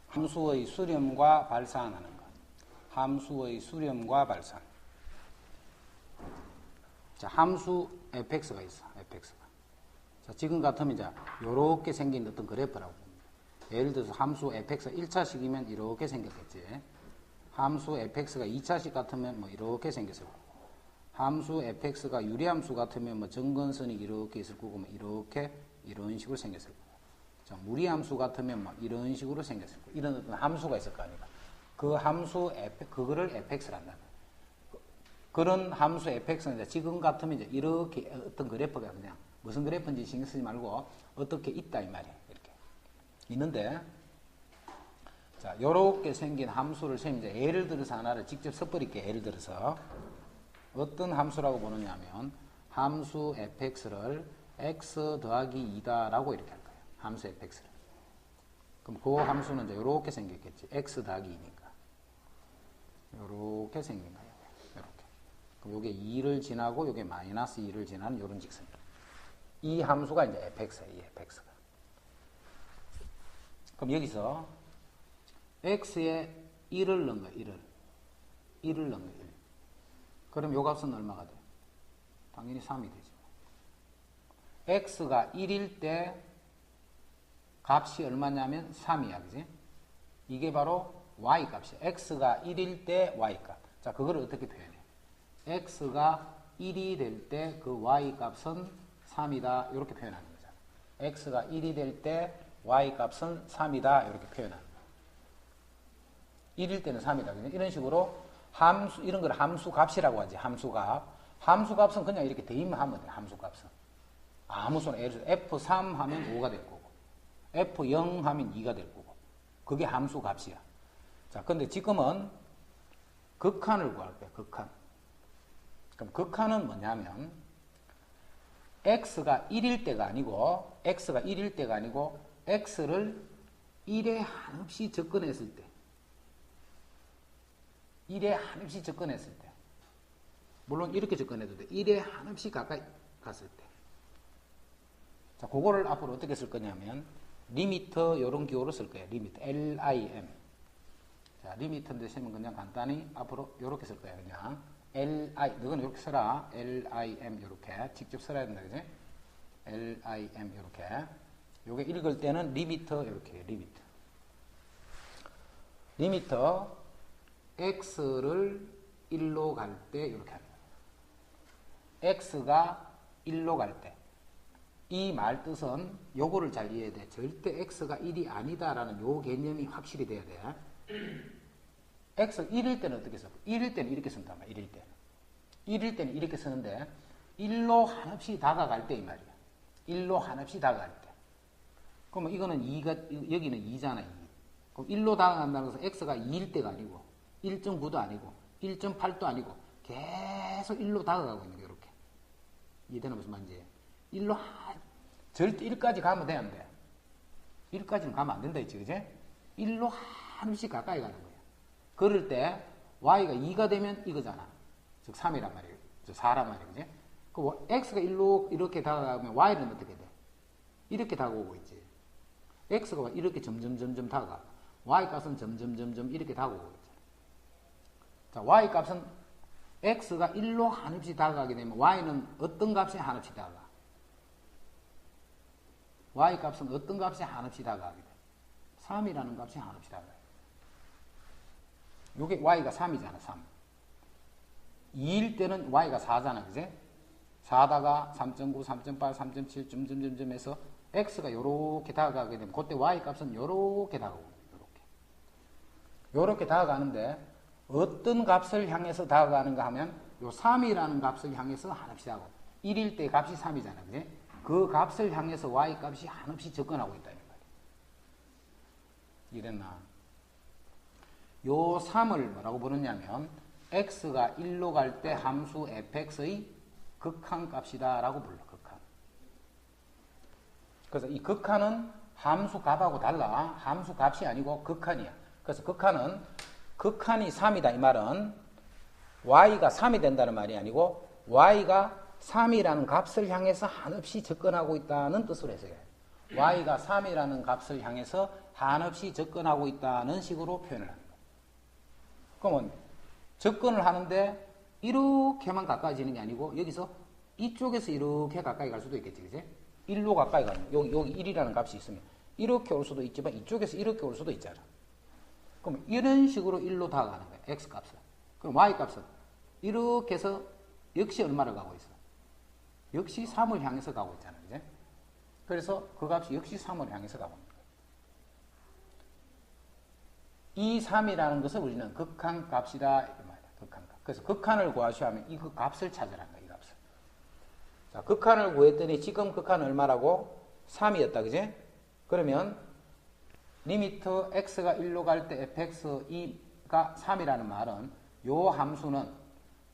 함수의 수렴과 발산하는 것. 함수의 수렴과 발산. 자, 함수 fx가 있어. fx가. 자, 지금 같으면 이제 요렇게 생긴 어떤 그래프라고 봅니다. 예를 들어서 함수 fx가 1차식이면 이렇게 생겼겠지. 함수 fx가 2차식 같으면 뭐 이렇게 생겼을 거고. 함수 fx가 유리함수 같으면 뭐 정근선이 이렇게 있을 거고 뭐 이렇게 이런 식으로 생겼을 거고. 자, 무리함수 같으면 뭐 이런 식으로 생겼을 거고. 이런 어떤 함수가 있을 거 아닙니까? 그 함수 그거를 fx란다. 그런 함수 fx는 이제 지금 같으면 이제 이렇게 어떤 그래프가 그냥 무슨 그래프인지 신경 쓰지 말고 어떻게 있다 이 말이에요. 이렇게 있는데, 자, 요렇게 생긴 함수를 쌤 이제 예를 들어서 하나를 직접 써버릴게. 예를 들어서 어떤 함수라고 보느냐면 함수 fx를 x 더하기 2다라고 이렇게 할 거예요. 함수 fx를. 그럼 그 함수는 이제 요렇게 생겼겠지. x 더하기 2니까. 요렇게 생긴 거예요. 요렇게. 그럼 요게 2를 지나고 요게 마이너스 2를 지나는 요런 직선이에요. 이 함수가 이제 fx예요. 이 fx가. 그럼 여기서 x에 1을 넣은 거예요. 1을 넣은 거예요. 1. 그럼 요 값은 얼마가 돼? 당연히 3이 되죠. x가 1일 때 값이 얼마냐면 3이야. 그지? 이게 바로 y 값이야. x가 1일 때 y 값. 자, 그거를 어떻게 표현해? x가 1이 될 때 그 y 값은 3이다. 이렇게 표현하는 거잖아. x가 1이 될 때 y 값은 3이다. 이렇게 표현하는 거야. 1일 때는 3이다. 그죠? 이런 식으로 함수, 이런 걸 함수 값이라고 하지. 함수 값. 함수 값은 그냥 이렇게 대입하면 돼. 함수 값은. 아무 수나, 예를 들어서 F3 하면 5가 될 거고, F0 하면 2가 될 거고, 그게 함수 값이야. 자, 근데 지금은 극한을 구할 거야, 극한. 그럼 극한은 뭐냐면, X가 1일 때가 아니고, X를 1에 한없이 접근했을 때, 1에 한없이 접근했을 때, 물론 이렇게 접근해도 돼. 1에 한없이 가까이 갔을 때. 자, 그거를 앞으로 어떻게 쓸 거냐면, 리미터, 요런 기호로 쓸 거예요. 리미터, LIM. 자, 리미터인데 쓰면 그냥 간단히 앞으로 요렇게 쓸 거예요. 그냥. 너는 요렇게 써라. LIM, 요렇게. 직접 써야 된다, 그지? LIM, 요렇게. 요게 읽을 때는 리미터, 요렇게, 리미터. 리미터, X를 1로 갈 때, 요렇게 합니다. X가 1로 갈 때. 이 말 뜻은 요거를 잘 이해해야 돼. 절대 x가 1이 아니다라는 요 개념이 확실히 돼야 돼. x 1일 때는 어떻게 써? 1일 때는 이렇게 쓴단 말이야. 1일 때는. 1일 때는 이렇게 쓰는데 1로 한없이 다가갈 때 이 말이야. 1로 한없이 다가갈 때. 그러면 이거는 2가 여기는 2잖아. 2. 그럼 1로 다가간다고 해서 x가 2일 때가 아니고 1.9도 아니고 1.8도 아니고 계속 1로 다가가고 있는 거야. 이렇게. 이해되나 무슨 말인지. 1로 절대 1까지 가면 돼, 안 돼? 1까지는 가면 안 된다 했지, 그지? 1로 한없이 가까이 가는 거야. 그럴 때 y가 2가 되면 이거잖아. 즉 3이란 말이에요. 즉 4란 말이에요, 그지? 그 x가 1로 이렇게 다가가면 y는 어떻게 돼? 이렇게 다가오고 있지. x가 이렇게 점점 다가가. y 값은 점점 이렇게 다가오고 있잖아. 자, y 값은 x가 1로 한없이 다가가게 되면 y는 어떤 값에 한없이 다가가? y 값은 어떤 값에 한없이 다가가게 돼? 3이라는 값에 한없이 다가가요. 요게 y가 3이잖아, 3. 2일 때는 y가 4잖아, 그제? 4다가 3.9, 3.8, 3.7, 점점 해서 x가 요렇게 다가가게 되면 그때 y 값은 요렇게 다가오고, 요렇게 다가가는데 어떤 값을 향해서 다가가는가 하면 요 3이라는 값을 향해서 한없이 다가오고, 1일 때 값이 3이잖아, 그제? 그 값을 향해서 y 값이 한없이 접근하고 있다. 이랬나? 요 3을 뭐라고 부르냐면 x가 1로 갈 때 함수 fx의 극한 값이다 라고 불러. 극한. 그래서 이 극한은 함수 값하고 달라. 함수 값이 아니고 극한이야. 그래서 극한이 3이다 이 말은 y가 3이 된다는 말이 아니고 y가 3이라는 값을 향해서 한없이 접근하고 있다는 뜻으로 해석해요. y가 3이라는 값을 향해서 한없이 접근하고 있다는 식으로 표현을 합니다. 그러면 접근을 하는데 이렇게만 가까워지는 게 아니고 여기서 이쪽에서 이렇게 가까이 갈 수도 있겠지, 그지? 1로 가까이 가는, 여기 1이라는 값이 있으면 이렇게 올 수도 있지만 이쪽에서 이렇게 올 수도 있잖아. 그럼 이런 식으로 1로 다가가는 거야, x 값은. 그럼 y 값은 이렇게 해서 역시 얼마를 가고 있어? 역시 3을 향해서 가고 있잖아, 그지? 그래서 그 값이 역시 3을 향해서 가고 있는 거야. 이 3이라는 것을 우리는 극한 값이다, 이 말이야, 극한 값. 그래서 극한을 구하시오 하면 이 그 값을 찾으라는 거야, 이 값을. 자, 극한을 구했더니 지금 극한은 얼마라고? 3이었다, 그지? 그러면 리미트 x가 1로 갈 때 fx2가 3이라는 말은 요 함수는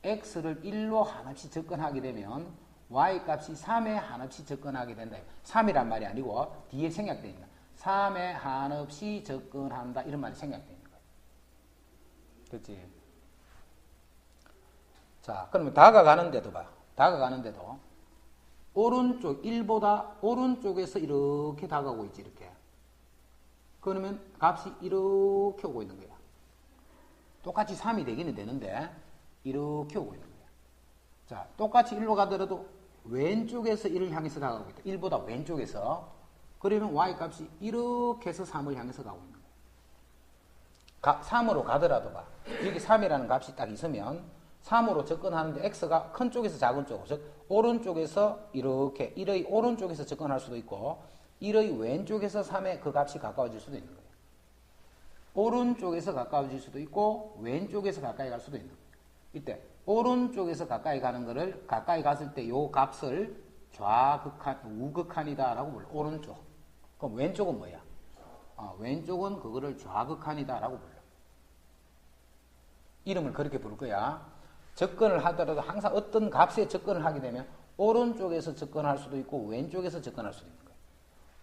x를 1로 한없이 접근하게 되면 y 값이 3에 한없이 접근하게 된다. 3이란 말이 아니고 뒤에 생략되어 있는 3에 한없이 접근한다, 이런 말이 생략되어 있는 거예요. 그렇지? 자, 그러면 다가가는데도 봐. 다가가는데도 오른쪽 1보다 오른쪽에서 이렇게 다가오고 있지, 이렇게. 그러면 값이 이렇게 오고 있는 거야. 똑같이 3이 되기는 되는데 이렇게 오고 있는 거야. 자, 똑같이 1로 가더라도 왼쪽에서 1을 향해서 다가오고 있다. 1보다 왼쪽에서. 그러면 y 값이 이렇게 해서 3을 향해서 가고 있는 거야. 3으로 가더라도 봐. 여기 3이라는 값이 딱 있으면 3으로 접근하는데 x가 큰 쪽에서 작은 쪽으로, 즉 오른쪽에서 이렇게 1의 오른쪽에서 접근할 수도 있고 1의 왼쪽에서 3에 그 값이 가까워질 수도 있는 거예요. 오른쪽에서 가까워질 수도 있고 왼쪽에서 가까이 갈 수도 있는 거예요. 이때 오른쪽에서 가까이 가는 거를 가까이 갔을 때 요 값을 좌극한, 우극한이다 라고 불러. 오른쪽. 그럼 왼쪽은 뭐야? 왼쪽은 그거를 좌극한이다 라고 불러. 이름을 그렇게 부를 거야. 접근을 하더라도 항상 어떤 값에 접근을 하게 되면 오른쪽에서 접근할 수도 있고 왼쪽에서 접근할 수도 있는 거예요.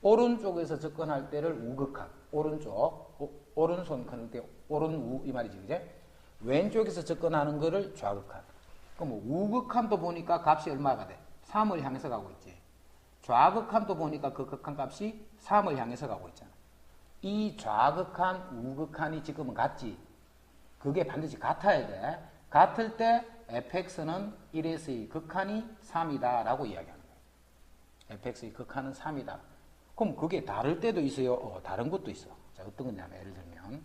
오른쪽에서 접근할 때를 우극한, 오른쪽, 오른손 그럴 때 오른우 이 말이지, 그제? 왼쪽에서 접근하는 거를 좌극한. 그럼 뭐 우극한도 보니까 값이 얼마가 돼? 3을 향해서 가고 있지. 좌극한도 보니까 그 극한 값이 3을 향해서 가고 있잖아. 이 좌극한, 우극한이 지금은 같지. 그게 반드시 같아야 돼. 같을 때 fx는 1에서의 극한이 3이다 라고 이야기하는 거예요. fx의 극한은 3이다. 그럼 그게 다를 때도 있어요? 다른 것도 있어. 자, 어떤 거냐면 예를 들면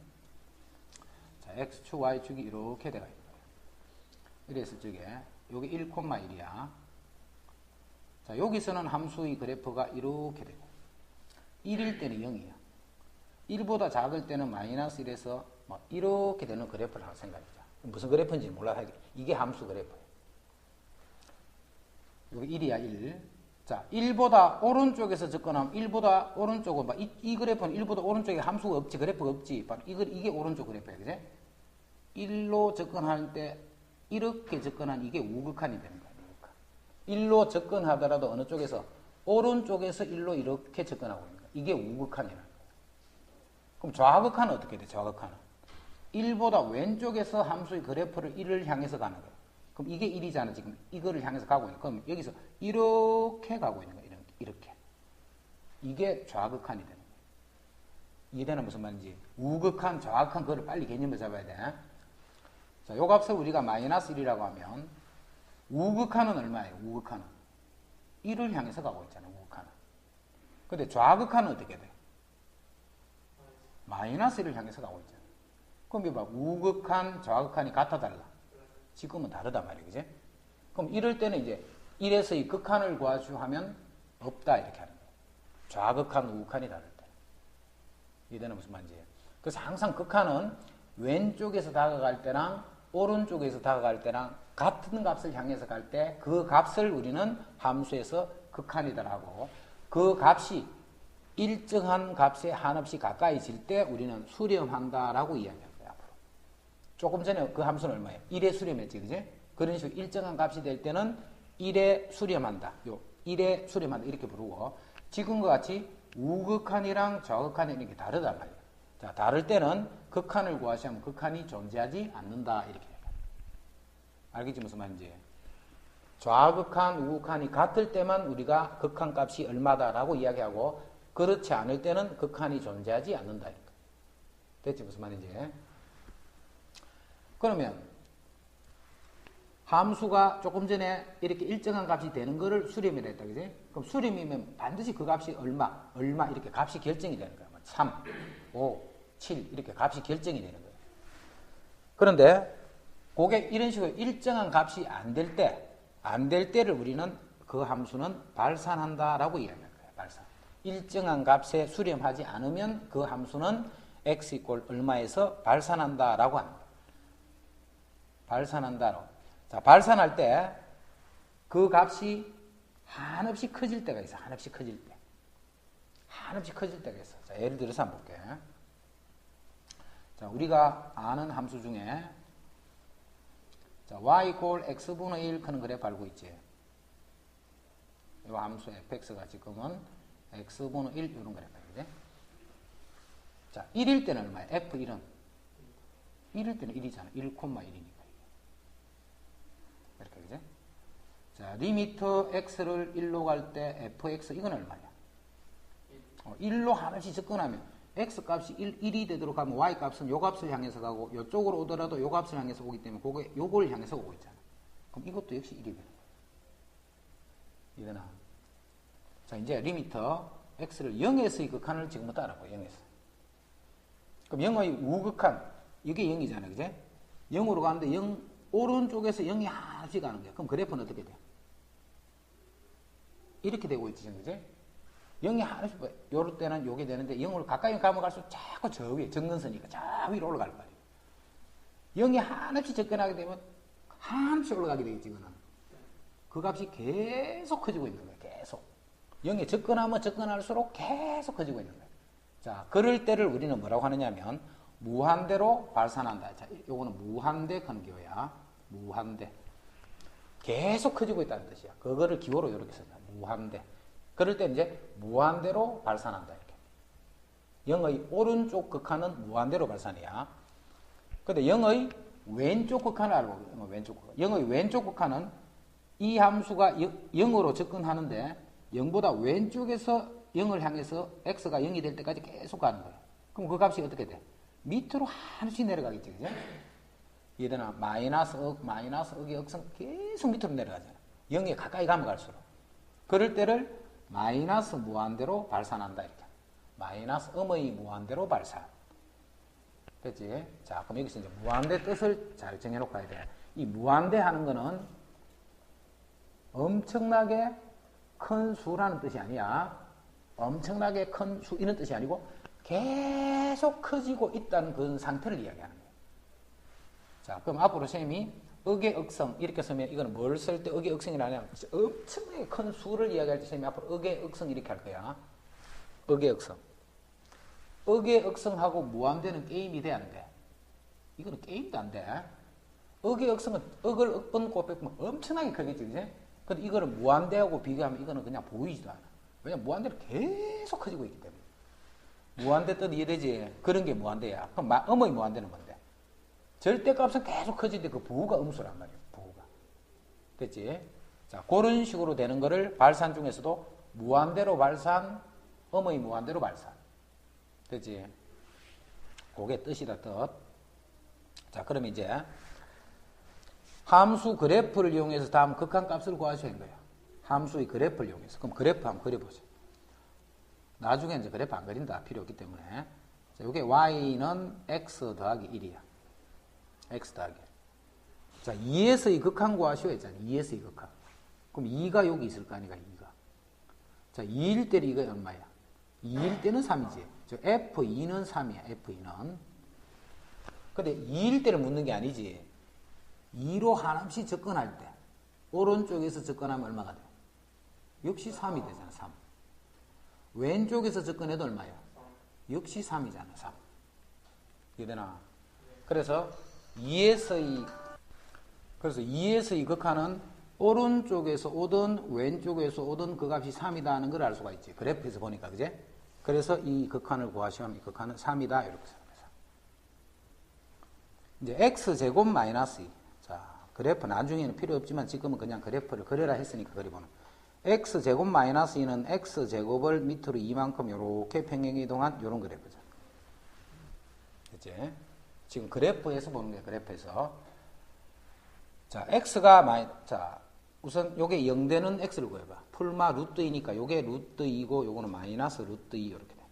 자, x축, y축이 이렇게 되어 있는 거예요. 이랬을 적에 여기 1,1이야. 자, 여기서는 함수의 그래프가 이렇게 되고 1일 때는 0이야. 1보다 작을 때는 마이너스 1에서 뭐 이렇게 되는 그래프를 하나 생각해보자. 무슨 그래프인지 몰라. 이게 함수 그래프예요. 여기 1이야, 1. 자, 1보다 오른쪽에서 접근하면 1보다 오른쪽은 이 그래프는 1보다 오른쪽에 함수가 없지, 그래프가 없지. 바로 이게 오른쪽 그래프야, 그지? 1로 접근할 때 이렇게 접근한 이게 우극한이 되는 거야. 1로 접근하더라도 어느 쪽에서 오른쪽에서 1로 이렇게 접근하고 있는 거야. 이게 우극한이라는 거야. 그럼 좌극한은 어떻게 돼? 좌극한은 1보다 왼쪽에서 함수의 그래프를 1을 향해서 가는 거야. 그럼 이게 1이잖아. 지금 이거를 향해서 가고 있는 거야. 그럼 여기서 이렇게 가고 있는 거야. 이렇게. 이게 좌극한이 되는 거야. 이해되나 무슨 말인지. 우극한, 좌극한 그거를 빨리 개념을 잡아야 돼. 자, 요 값을 우리가 마이너스 1이라고 하면 우극한은 얼마예요? 우극한은 1을 향해서 가고 있잖아. 우극한은. 근데 좌극한은 어떻게 돼? 마이너스 1을 향해서 가고 있잖아. 그럼 이봐, 우극한, 좌극한이 같아 달라? 지금은 다르단 말이야, 그지? 그럼 이럴 때는 이제 1에서 이 극한을 구하시오 하면 없다 이렇게 하는 거야. 좌극한, 우극한이 다를 때. 이해되나 무슨 말인지. 그래서 항상 극한은 왼쪽에서 다가갈 때랑 오른쪽에서 다가갈 때랑 같은 값을 향해서 갈 때 그 값을 우리는 함수에서 극한이다라고, 그 값이 일정한 값에 한없이 가까이질 때 우리는 수렴한다라고 이야기합니다. 앞으로. 조금 전에 그 함수는 얼마예요? 1에 수렴했지, 그지? 그런 식으로 일정한 값이 될 때는 1에 수렴한다. 1에 수렴한다. 이렇게 부르고, 지금과 같이 우극한이랑 좌극한이 이렇게 다르단 말이에요. 자, 다를 때는 극한을 구하시면 극한이 존재하지 않는다. 이렇게. 알겠지? 무슨 말인지. 좌극한, 우극한이 같을 때만 우리가 극한 값이 얼마다라고 이야기하고, 그렇지 않을 때는 극한이 존재하지 않는다. 됐지? 무슨 말인지. 그러면 함수가 조금 전에 이렇게 일정한 값이 되는 거를 수렴이라 했다. 그지? 그럼 수렴이면 반드시 그 값이 얼마 이렇게 값이 결정이 되는 거야. 3, 5, 7 이렇게 값이 결정이 되는 거예요. 그런데 그게 이런 식으로 일정한 값이 안 될 때를 우리는 그 함수는 발산한다라고 이야기할 거예요. 발산. 일정한 값에 수렴하지 않으면 그 함수는 x 이꼴 얼마에서 발산한다라고 합니다. 발산한다로. 자, 발산할 때 그 값이 한없이 커질 때가 있어. 한없이 커질 때. 한없이 커질 때가 있어. 자, 예를 들어서 한번 볼게. 자, 우리가 아는 함수 중에 자, y 이꼴 x분의 1 하는 그래프 알고 있지? 이 함수 fx가 지금은 x분의 1 이런 그래프이지? 자, 1일 때는 얼마야? f1은 1일 때는 1이잖아. 1,1이니까. 이렇게, 그지? 자, 리미터 x를 1로 갈 때 fx, 이건 얼마야? 1로 한없이 접근하면 x 값이 1이 되도록 하면 y 값은 요 값을 향해서 가고 요쪽으로 오더라도 요 값을 향해서 오기 때문에 그게 요걸 향해서 오고 있잖아. 그럼 이것도 역시 1이 되는 거야. 이거나. 자, 이제 리미터 x를 0에서의 극한을 지금부터 알아봐. 0에서. 그럼 0의 우극한, 이게 0이잖아. 그지? 0으로 가는데 0, 오른쪽에서 0이 한없이 가는 거야. 그럼 그래프는 어떻게 돼? 이렇게 되고 있지. 그지? 0이 한없이, 요럴 때는 요게 되는데 0으로 가까이 가면 갈수록 자꾸 저 위에 정근선이니까 저 위로 올라갈 거야. 0이 한없이 접근하게 되면 한없이 올라가게 되겠지. 이거는. 그 값이 계속 커지고 있는 거야. 계속. 0에 접근하면 접근할수록 계속 커지고 있는 거야. 자, 그럴 때를 우리는 뭐라고 하느냐면 무한대로 발산한다. 자, 요거는 무한대 근기호야. 무한대. 계속 커지고 있다는 뜻이야. 그거를 기호로 이렇게 쓴다. 무한대. 그럴 때 이제 무한대로 발산한다. 이렇게. 0의 오른쪽 극한은 무한대로 발산이야. 근데 0의 왼쪽 극한을 알고, 왼쪽 극한. 0의 왼쪽 극한은 이 함수가 0으로 접근하는데 0보다 왼쪽에서 0을 향해서 x가 0이 될 때까지 계속 가는 거야. 그럼 그 값이 어떻게 돼? 밑으로 한없이 내려가겠지. 그죠? 이해되나? 마이너스 억의 억선 계속 밑으로 내려가잖아. 0에 가까이 가면 갈수록. 그럴 때를 마이너스 무한대로 발산한다. 이렇게. 마이너스 음의 무한대로 발산. 됐지? 자, 그럼 여기서 이제 무한대 뜻을 잘 정해놓고 가야 돼. 이 무한대 하는 거는 엄청나게 큰 수라는 뜻이 아니야. 엄청나게 큰 수, 이런 뜻이 아니고 계속 커지고 있다는 그런 상태를 이야기하는 거예요. 자, 그럼 앞으로 쌤이 억의 억성 이렇게 쓰면 이거는 뭘 쓸 때 억의 억성이라냐? 엄청나게 큰 수를 이야기할 때 쌤이 앞으로 억의 억성 이렇게 할 거야. 억의 억성. 억의 억성하고 무한대는 게임이 돼야 하는데 이거는 게임도 안 돼. 억의 억성은 억을 억번 곱해보면 엄청나게 크겠지, 그지? 근데 이거를 무한대하고 비교하면 이거는 그냥 보이지도 않아. 왜냐면 무한대로 계속 커지고 있기 때문에. 무한대 뜻 이해되지? 그런 게 무한대야. 그럼 음의 무한대는 뭔데? 절대값은 계속 커지는데 그 부호가 음수란 말이야. 부호가. 됐지? 자, 그런 식으로 되는 거를 발산 중에서도 무한대로 발산, 음의 무한대로 발산. 됐지? 그게 뜻이다, 뜻. 자, 그럼 이제 함수 그래프를 이용해서 다음 극한값을 구하셔야 하는 거예요. 함수의 그래프를 이용해서. 그럼 그래프 한번 그려보세요. 나중에 이제 그래프 안 그린다. 필요 없기 때문에. 자, 이게 y는 x 더하기 1이야. x 더하기 1. 자, 2에서의 극한 구하시오 했잖아요. 2에서의 극한. 그럼 2가 여기 있을 거 아니까 2가. 자, 2일 때는 이거 얼마야? 2일 때는 3이지. 저 f2는 3이야. f2는. 근데 2일 때를 묻는 게 아니지. 2로 한없이 접근할 때 오른쪽에서 접근하면 얼마가 돼? 역시 3이 되잖아. 3. 왼쪽에서 접근해도 얼마야? 역시 3이잖아. 3. 이해되나? 그래서 2에서의 극한은 오른쪽에서 오든 왼쪽에서 오든 그 값이 3이다 하는 걸 알 수가 있지. 그래프에서 보니까, 그제? 그래서 이 극한을 구하시면 이 극한은 3이다. 이렇게 생각해서. 이제 x제곱 마이너스 2. 자, 그래프 나중에는 필요 없지만 지금은 그냥 그래프를 그려라 했으니까 그려보는. x제곱 마이너스 2는 x제곱을 밑으로 이만큼 이렇게 평행이 이동한 이런 그래프죠. 그치? 지금 그래프에서 보는 거예요. 그래프에서. 자, 자, 우선 요게 0되는 x를 구해봐. 풀마 루트 2니까 요게 루트 2고 요거는 마이너스 루트 2 이렇게 되네.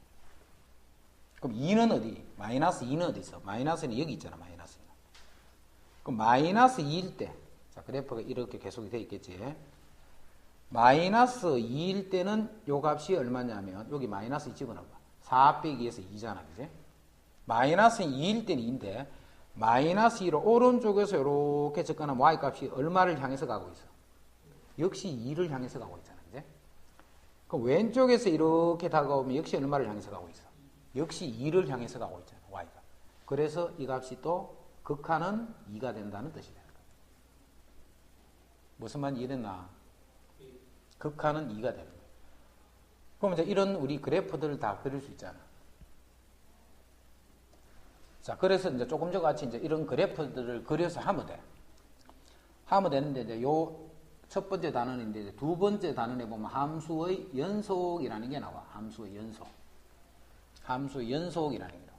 그럼 2는 어디? 마이너스 2는 어디 있어? 마이너스는 여기 있잖아. 마이너스 2는. 그럼 마이너스 2일 때, 자, 그래프가 이렇게 계속이 돼 있겠지. 마이너스 2일 때는 요 값이 얼마냐면 여기 마이너스 2 집어넣어봐. 4 빼기 2에서 2잖아. 그지? 마이너스 2일 때는 2인데 마이너스 2로 오른쪽에서 이렇게 접근하면 y값이 얼마를 향해서 가고 있어? 역시 2를 향해서 가고 있잖아. 그지? 그럼 왼쪽에서 이렇게 다가오면 역시 얼마를 향해서 가고 있어? 역시 2를 향해서 가고 있잖아. y가. 그래서 이 값이 또 극한은 2가 된다는 뜻이 되는 거야. 무슨 말인지 이해됐나? 극한은 2가 되는 거야. 그럼 이제 이런 우리 그래프들을 다 그릴 수 있잖아. 자, 그래서 이제 조금 전같이 이제 이런 그래프들을 그려서 하면 돼. 하면 되는데, 이제 요 첫 번째 단원인데, 이제 두 번째 단원에 보면 함수의 연속이라는 게 나와. 함수의 연속. 함수의 연속이라는 게 나와.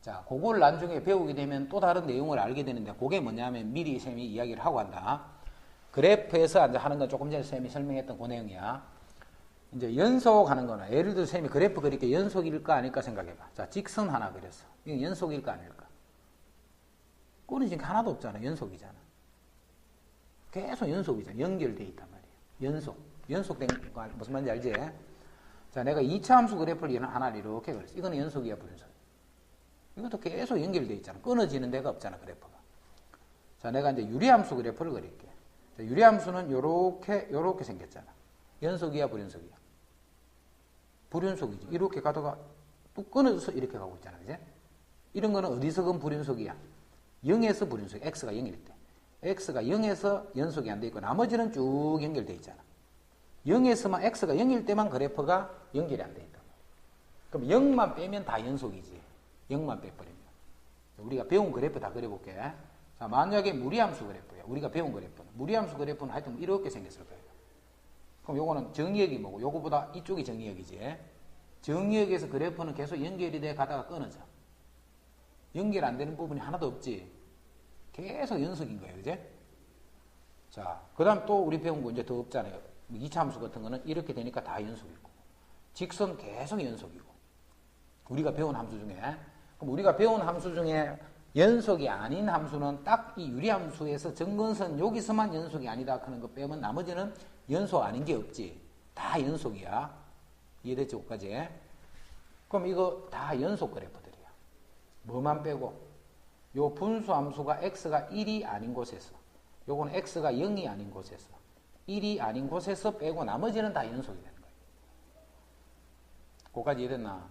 자, 그걸 나중에 배우게 되면 또 다른 내용을 알게 되는데, 그게 뭐냐면 미리 쌤이 이야기를 하고 한다. 그래프에서 이제 하는 건 조금 전에 쌤이 설명했던 그 내용이야. 이제 연속하는 거는 예를 들어 쌤이 그래프 그릴 게 연속일까 아닐까 생각해봐. 자, 직선 하나 그렸어. 이건 연속일까 아닐까? 그거는 지금 하나도 없잖아. 연속이잖아. 계속 연속이잖아. 연결돼 있단 말이야. 연속된 거 무슨 말인지 알지? 자, 내가 2차 함수 그래프를 하나를 이렇게 그렸어. 이거는 연속이야, 불연속? 이것도 계속 연결돼 있잖아. 끊어지는 데가 없잖아, 그래프가. 자, 내가 이제 유리함수 그래프를 그릴게. 자, 유리함수는 요렇게 생겼잖아. 연속이야, 불연속이야? 불연속이지. 이렇게 가다가 또 끊어져서 이렇게 가고 있잖아. 그지? 이런 거는 어디서건 불연속이야? 0에서 불연속. x가 0일 때. x가 0에서 연속이 안 돼 있고 나머지는 쭉 연결돼 있잖아. 0에서만 x가 0일 때만 그래프가 연결이 안 돼 있다. 그럼 0만 빼면 다 연속이지. 0만 빼버리면. 우리가 배운 그래프 다 그려볼게. 자, 만약에 무리함수 그래프야. 우리가 배운 그래프는. 무리함수 그래프는 하여튼 이렇게 생겼을 거예요. 그럼 요거는 정의역이 뭐고 요거보다 이쪽이 정의역이지. 정의역에서 그래프는 계속 연결이 돼 가다가 끊어져. 연결 안 되는 부분이 하나도 없지. 계속 연속인 거예요. 그제? 자, 그 다음 또 우리 배운 거 이제 더 없잖아요. 2차 함수 같은 거는 이렇게 되니까 다 연속이고. 직선 계속 연속이고. 우리가 배운 함수 중에. 그럼 우리가 배운 함수 중에 연속이 아닌 함수는 딱 이 유리함수에서 정근선 여기서만 연속이 아니다 하는 거 빼면 나머지는 연속 아닌 게 없지. 다 연속이야. 이해됐지? 여기까지. 그럼 이거 다 연속 그래프들이야. 뭐만 빼고? 요 분수함수가 x가 1이 아닌 곳에서, 요거는 x가 0이 아닌 곳에서, 1이 아닌 곳에서 빼고 나머지는 다 연속이 되는 거예요. 그거까지 이해됐나?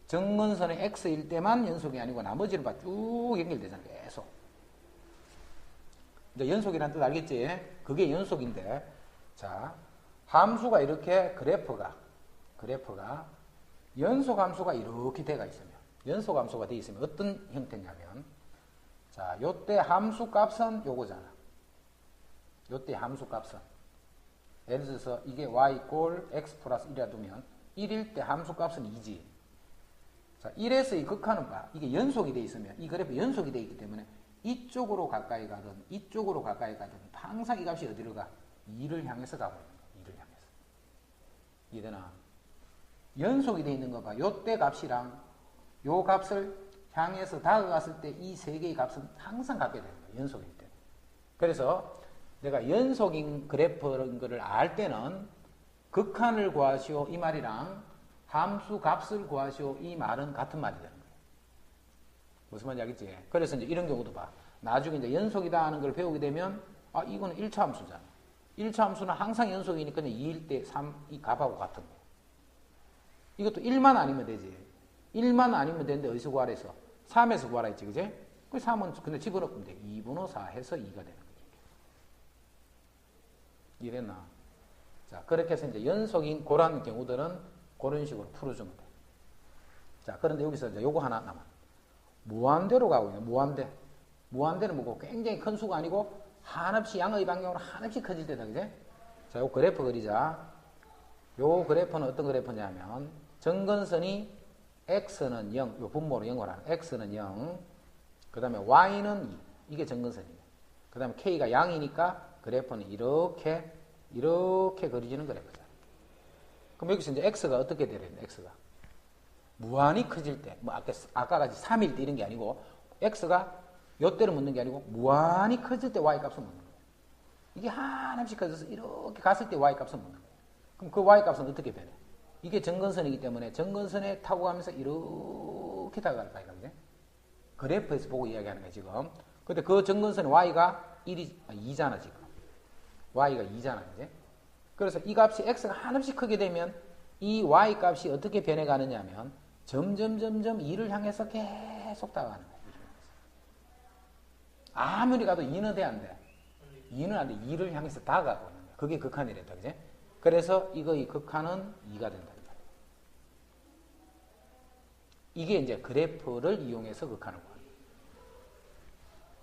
정근선이 x일 때만 연속이 아니고 나머지는 봐 쭉 연결되잖아. 계속. 이제 연속이라는 뜻 알겠지? 그게 연속인데, 자, 함수가 이렇게 그래프가 연속함수가 이렇게 돼가 있으면, 연속함수가 돼 있으면 어떤 형태냐면, 자, 요때 함수 값은 요거잖아. 요때 함수 값은. 예를 들어서 이게 y 꼴 x 플러스 1이라 두면 1일 때 함수 값은 2지. 자, 1에서 이 극한은 봐. 이게 연속이 돼 있으면, 이 그래프 연속이 돼 있기 때문에 이쪽으로 가까이 가든 이쪽으로 가까이 가든 항상 이 값이 어디로 가? 2를 향해서 가고 있는 거야. 2를 향해서. 이해되나? 연속이 돼 있는 거 봐. 요때 값이랑 요 값을 향해서 다가갔을 때 이 세 개의 값은 항상 같게 되는 거예요. 연속일 때. 그래서 내가 연속인 그래프인 거를 알 때는 극한을 구하시오 이 말이랑 함수 값을 구하시오 이 말은 같은 말이 되는 거예요. 무슨 말인지 알겠지? 그래서 이제 이런 경우도 봐. 나중에 이제 연속이다 하는 걸 배우게 되면 아 이거는 1차 함수잖아. 1차 함수는 항상 연속이니까 2일 때 3, 이 값하고 같은 거예요. 이것도 1만 아니면 되지. 1만 아니면 되는데 어디서 구하라 했어? 3에서 구하라 했지, 그지? 그 3은 근데 집어넣으면 돼. 2분의 4 해서 2가 되는 거지. 이해됐나? 자, 그렇게 해서 이제 연속인 그런 경우들은 그런 식으로 풀어주면 돼. 자, 그런데 여기서 이제 요거 하나 남아. 무한대로 가고 있네, 무한대. 무한대는 뭐고 굉장히 큰 수가 아니고 한없이 양의 방향으로 한없이 커질 때다, 그지? 자, 요 그래프 그리자. 요 그래프는 어떤 그래프냐면 정근선이 x는 0, 요 분모로 0을 하는 x는 0, 그 다음에 y는 2. 이게 정근선이에요. 그 다음에 k가 양이니까 그래프는 이렇게 그려지는 그래프죠. 그럼 여기서 이제 x가 어떻게 되려나, x가. 무한히 커질 때, 뭐 아까 같이 3일 때 이런 게 아니고, x가 요때를 묻는 게 아니고, 무한히 커질 때 y 값을 묻는 거예요. 이게 하나씩 커져서 이렇게 갔을 때 y 값을 묻는 거예요. 그럼 그 y 값은 어떻게 변해? 이게 정근선이기 때문에 정근선에 타고 가면서 이렇게 다가갈 거야, 이제. 그래프에서 보고 이야기하는 거야, 지금. 근데 그 정근선의 y가 2잖아, 지금. y가 2잖아, 이제. 그래서 이 값이 x가 한없이 크게 되면 이 y 값이 어떻게 변해가느냐 하면 점점 2를 향해서 계속 다가가는 거야. 아무리 가도 2는 돼, 안 돼? 2는 안 돼. 2를 향해서 다가가고 있는 거야. 그게 극한이랬다, 그지? 그래서 이거의 극한은 2가 된다. 이게 이제 그래프를 이용해서 극한을 구하는 거야.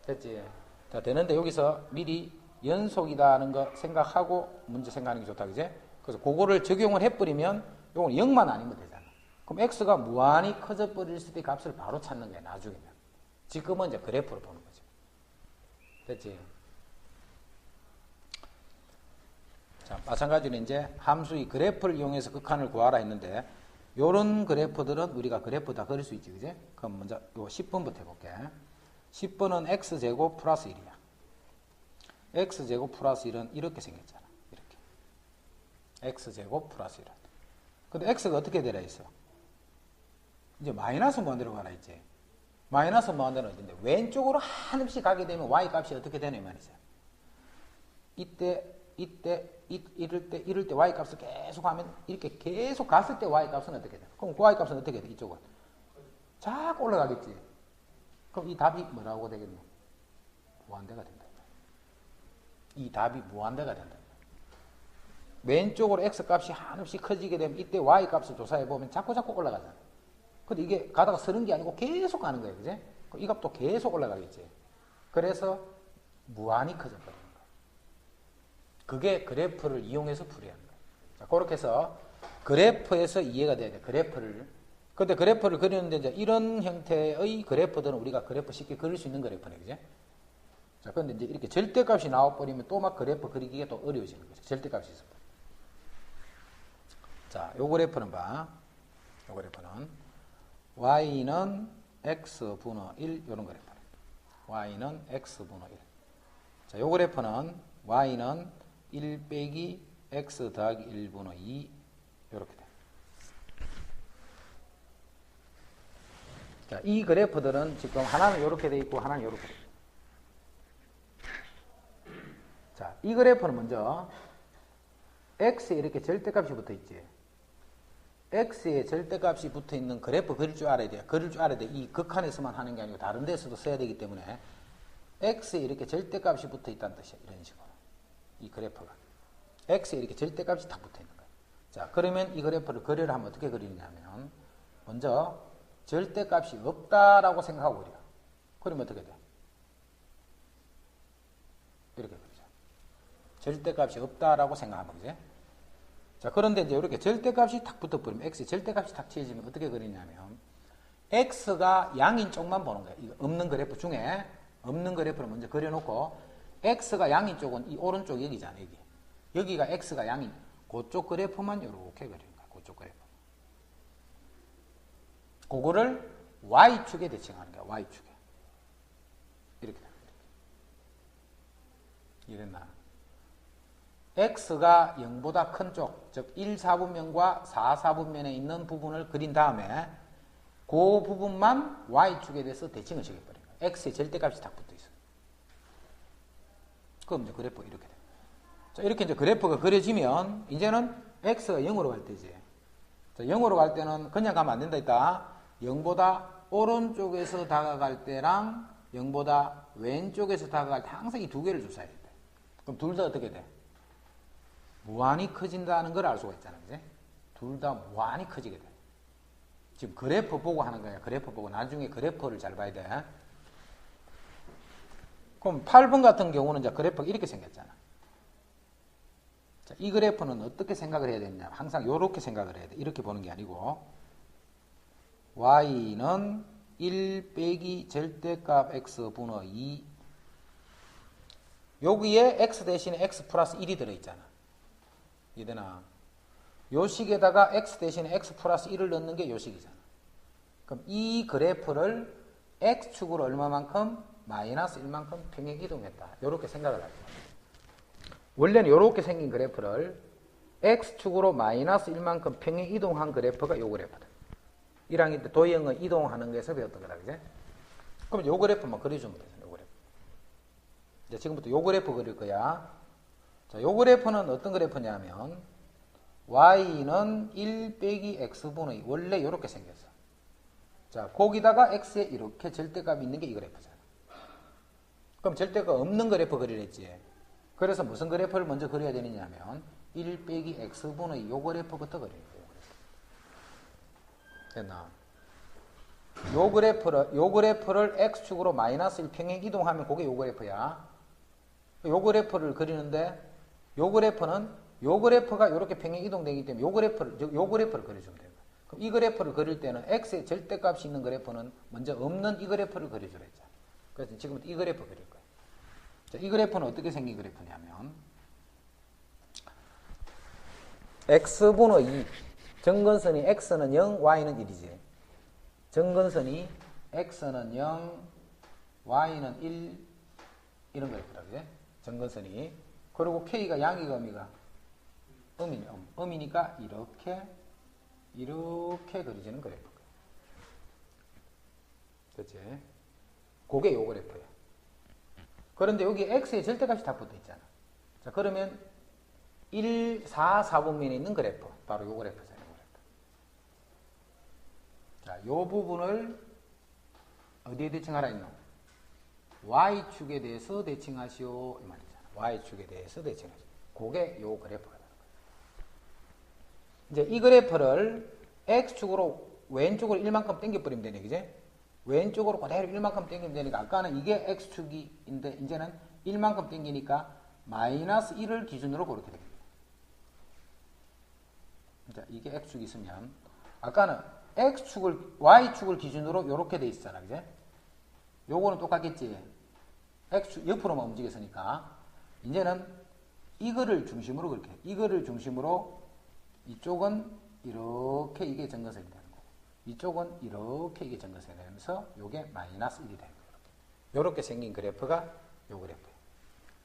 됐지? 자, 되는데 여기서 미리 연속이다는 거 생각하고 문제 생각하는 게 좋다, 그지? 그래서 그거를 적용을 해버리면 이건 0만 아니면 되잖아. 그럼 x가 무한히 커져 버릴 때 값을 바로 찾는 거야, 나중에는. 지금은 이제 그래프로 보는 거죠. 됐지? 자, 마찬가지로 이제 함수의 그래프를 이용해서 극한을 구하라 했는데, 요런 그래프들은 우리가 그래프 다 그릴 수 있지, 그지? 그럼 먼저 요 10번부터 해볼게. 10번은 x제곱 플러스 1이야. x제곱 플러스 1은 이렇게 생겼잖아. 이렇게. x제곱 플러스 1은. 근데 x가 어떻게 되라 있어? 이제 마이너스 무한대로 가라 했지. 마이너스 무한대는 어딘데? 왼쪽으로 한없이 가게 되면 y 값이 어떻게 되냐 말이죠. 이럴 때 y 값을 계속 하면 이렇게 계속 갔을 때 y 값은 어떻게 돼? 그럼 그 y 값은 어떻게 돼? 이쪽은 자꾸 올라가겠지. 그럼 이 답이 뭐라고 되겠노? 무한대가 된다. 이 답이 무한대가 된다. 왼쪽으로 x 값이 한없이 커지게 되면 이때 y 값을 조사해 보면 자꾸 올라가잖아. 근데 이게 가다가 서는 게 아니고 계속 가는 거예요, 그지? 이 값도 계속 올라가겠지. 그래서 무한히 커져 버려요. 그게 그래프를 이용해서 풀이하는 거예요. 자, 그렇게 해서 그래프에서 이해가 돼야 돼. 그래프를. 근데 그래프를 그리는데 이제 이런 형태의 그래프들은 우리가 그래프 쉽게 그릴 수 있는 그래프네, 그죠? 자, 근데 이제 이렇게 절대값이 나와버리면 또 막 그래프 그리기가 또 어려워지는 거죠. 절대값이 있어. 자, 요 그래프는 봐. 요 그래프는 y는 x분의 1 요런 그래프네. y는 x분의 1. 자, 요 그래프는 y는 1 빼기 x 더하기 1분의 2 이렇게 돼. 자, 이 그래프들은 지금 하나는 이렇게 돼 있고 하나는 이렇게 돼 있고. 자, 이 그래프는 먼저 x에 이렇게 절대값이 붙어 있지. x에 절대값이 붙어 있는 그래프 그릴 줄 알아야 돼. 그릴 줄 알아야 돼. 이 극한에서만 하는 게 아니고 다른 데서도 써야 되기 때문에 x에 이렇게 절대값이 붙어 있다는 뜻이야. 이런 식으로. 이 그래프가. x에 이렇게 절대값이 딱 붙어 있는 거야. 자, 그러면 이 그래프를 그려라 하면 어떻게 그리냐면, 먼저 절대값이 없다라고 생각하고 그려. 그러면 어떻게 돼? 이렇게 그리죠. 절대값이 없다라고 생각하면, 그지? 자, 그런데 이제 이렇게 절대값이 탁 붙어버리면, x에 절대값이 탁 치해지면 어떻게 그리냐면, x가 양인 쪽만 보는 거야. 이거 없는 그래프 중에, 없는 그래프를 먼저 그려놓고, x가 양인 쪽은 이 오른쪽 여기잖아, 여기. 여기가 x가 양인, 그쪽 그래프만 이렇게 그리는 거야, 그쪽 그래프. 그거를 y축에 대칭하는 거야, y축에. 이렇게 됩니다. 이랬나? x가 0보다 큰 쪽, 즉 1, 4분면과 4, 4분면에 있는 부분을 그린 다음에 그 부분만 y축에 대해서 대칭을 시켜버린 거야. x의 절대값이 딱 붙어 있어. 그럼 이제 그래프 이렇게 돼. 자, 이렇게 이제 그래프가 그려지면 이제는 x가 0으로 갈 때지. 자, 0으로 갈 때는 그냥 가면 안 된다 했다. 0보다 오른쪽에서 다가갈 때랑 0보다 왼쪽에서 다가갈 때 항상 이 두 개를 조사해야 돼. 그럼 둘 다 어떻게 돼? 무한히 커진다는 걸 알 수가 있잖아, 그지? 둘 다 무한히 커지게 돼. 지금 그래프 보고 하는 거야. 그래프 보고 나중에 그래프를 잘 봐야 돼. 그럼 8번 같은 경우는 이제 그래프가 이렇게 생겼잖아. 자, 이 그래프는 어떻게 생각을 해야 되느냐. 항상 이렇게 생각을 해야 돼. 이렇게 보는 게 아니고 y는 1 빼기 절대값 x 분의 2 여기에 x 대신에 x 플러스 1이 들어있잖아. 이해되나? 요 식에다가 x 대신에 x 플러스 1을 넣는 게 요 식이잖아. 그럼 이 그래프를 x축으로 얼마만큼? 마이너스 1만큼 평행 이동했다. 이렇게 생각을 할 거야. 원래는 이렇게 생긴 그래프를 x축으로 마이너스 1만큼 평행 이동한 그래프가 요 그래프다. 1학년 때 도형을 이동하는 거에서 배웠던 거다. 그제? 그럼 요 그래프만 그려주면 되잖아. 요 그래프. 이제 지금부터 요 그래프 그릴 거야. 자, 요 그래프는 어떤 그래프냐면 y는 1 빼기 x분의 원래 이렇게 생겼어. 자, 거기다가 x에 이렇게 절대값이 있는 게 이 그래프잖아. 그럼 절대값 없는 그래프 그리랬지. 그래서 무슨 그래프를 먼저 그려야 되느냐면 1 빼기 x분의 요 그래프부터 그려야 돼요. 됐나? 요 그래프를 x축으로 마이너스 1 평행 이동하면 그게 요 그래프야. 요 그래프를 그리는데 요 그래프는 요 그래프가 이렇게 평행 이동되기 때문에 요 그래프를 그려주면 됩니다. 그럼 이 그래프를 그릴 때는 x의 절대값이 있는 그래프는 먼저 없는 이 그래프를 그려주라 했잖아. 그래서 지금부터 이 그래프 그릴 거예요. 자, 이 그래프는 어떻게 생긴 그래프냐면 x분의 2 정근선이 x는 0, y는 1이지. 정근선이 x는 0, y는 1 이런 그래프다. 그지? 정근선이. 그리고 k가 양이가 음이가? 음이네. 음이니까 이렇게 그려지는 그래프. 그치? 그게 요 그래프야. 그런데 여기 x의 절대값이 다 붙어 있잖아. 자, 그러면 1, 4, 4분면에 있는 그래프. 바로 요 그래프잖아요. 자, 요 부분을 어디에 대칭하라 했노? y축에 대해서 대칭하시오. 이 말이잖아. y축에 대해서 대칭하시오. 그게 요 그래프가 되는 거예요. 이제 이 그래프를 x축으로 왼쪽으로 1만큼 당겨버리면 되네. 그지? 왼쪽으로 그대로 1만큼 당기면 되니까 아까는 이게 x축인데 이제는 1만큼 당기니까 마이너스 1을 기준으로 그렇게 됩니다. 자, 이게 x축이 있으면 아까는 y축을 기준으로 이렇게 돼 있잖아. 그지? 요거는 똑같겠지. x축 옆으로만 움직였으니까 이제는 이거를 중심으로 그렇게 이거를 중심으로 이쪽은 이렇게 이게 정근선이 되는 거고 이쪽은 이렇게 이게 정근선이 되면서 요게 마이너스 1이 되는 거예요. 요렇게 생긴 그래프가 요 그래프예요.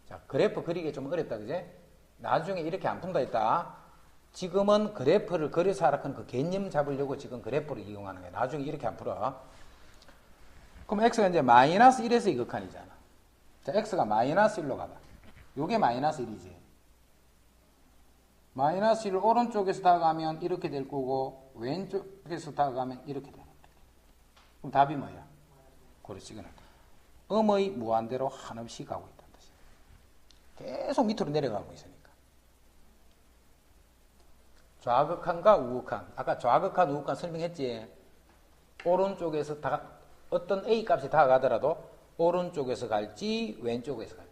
자, 그래프 그리기 좀 어렵다. 그제? 나중에 이렇게 안 푼다 했다. 지금은 그래프를 그려서 하라는 그 개념 잡으려고 지금 그래프를 이용하는 거야. 나중에 이렇게 안 풀어. 그럼 x가 이제 마이너스 1에서 이 극한이잖아. 자, x가 마이너스 1로 가봐. 요게 마이너스 1이지. 마이너스 1을 오른쪽에서 다가가면 이렇게 될 거고 왼쪽에서 다가가면 이렇게 되는 거야. 그럼 답이 뭐야? 그렇지. 음의 무한대로 한없이 가고 있다는 뜻이야. 계속 밑으로 내려가고 있으니까. 좌극한과 우극한. 아까 좌극한, 우극한 설명했지. 오른쪽에서 어떤 A 값이 다가가더라도 오른쪽에서 갈지 왼쪽에서 갈지.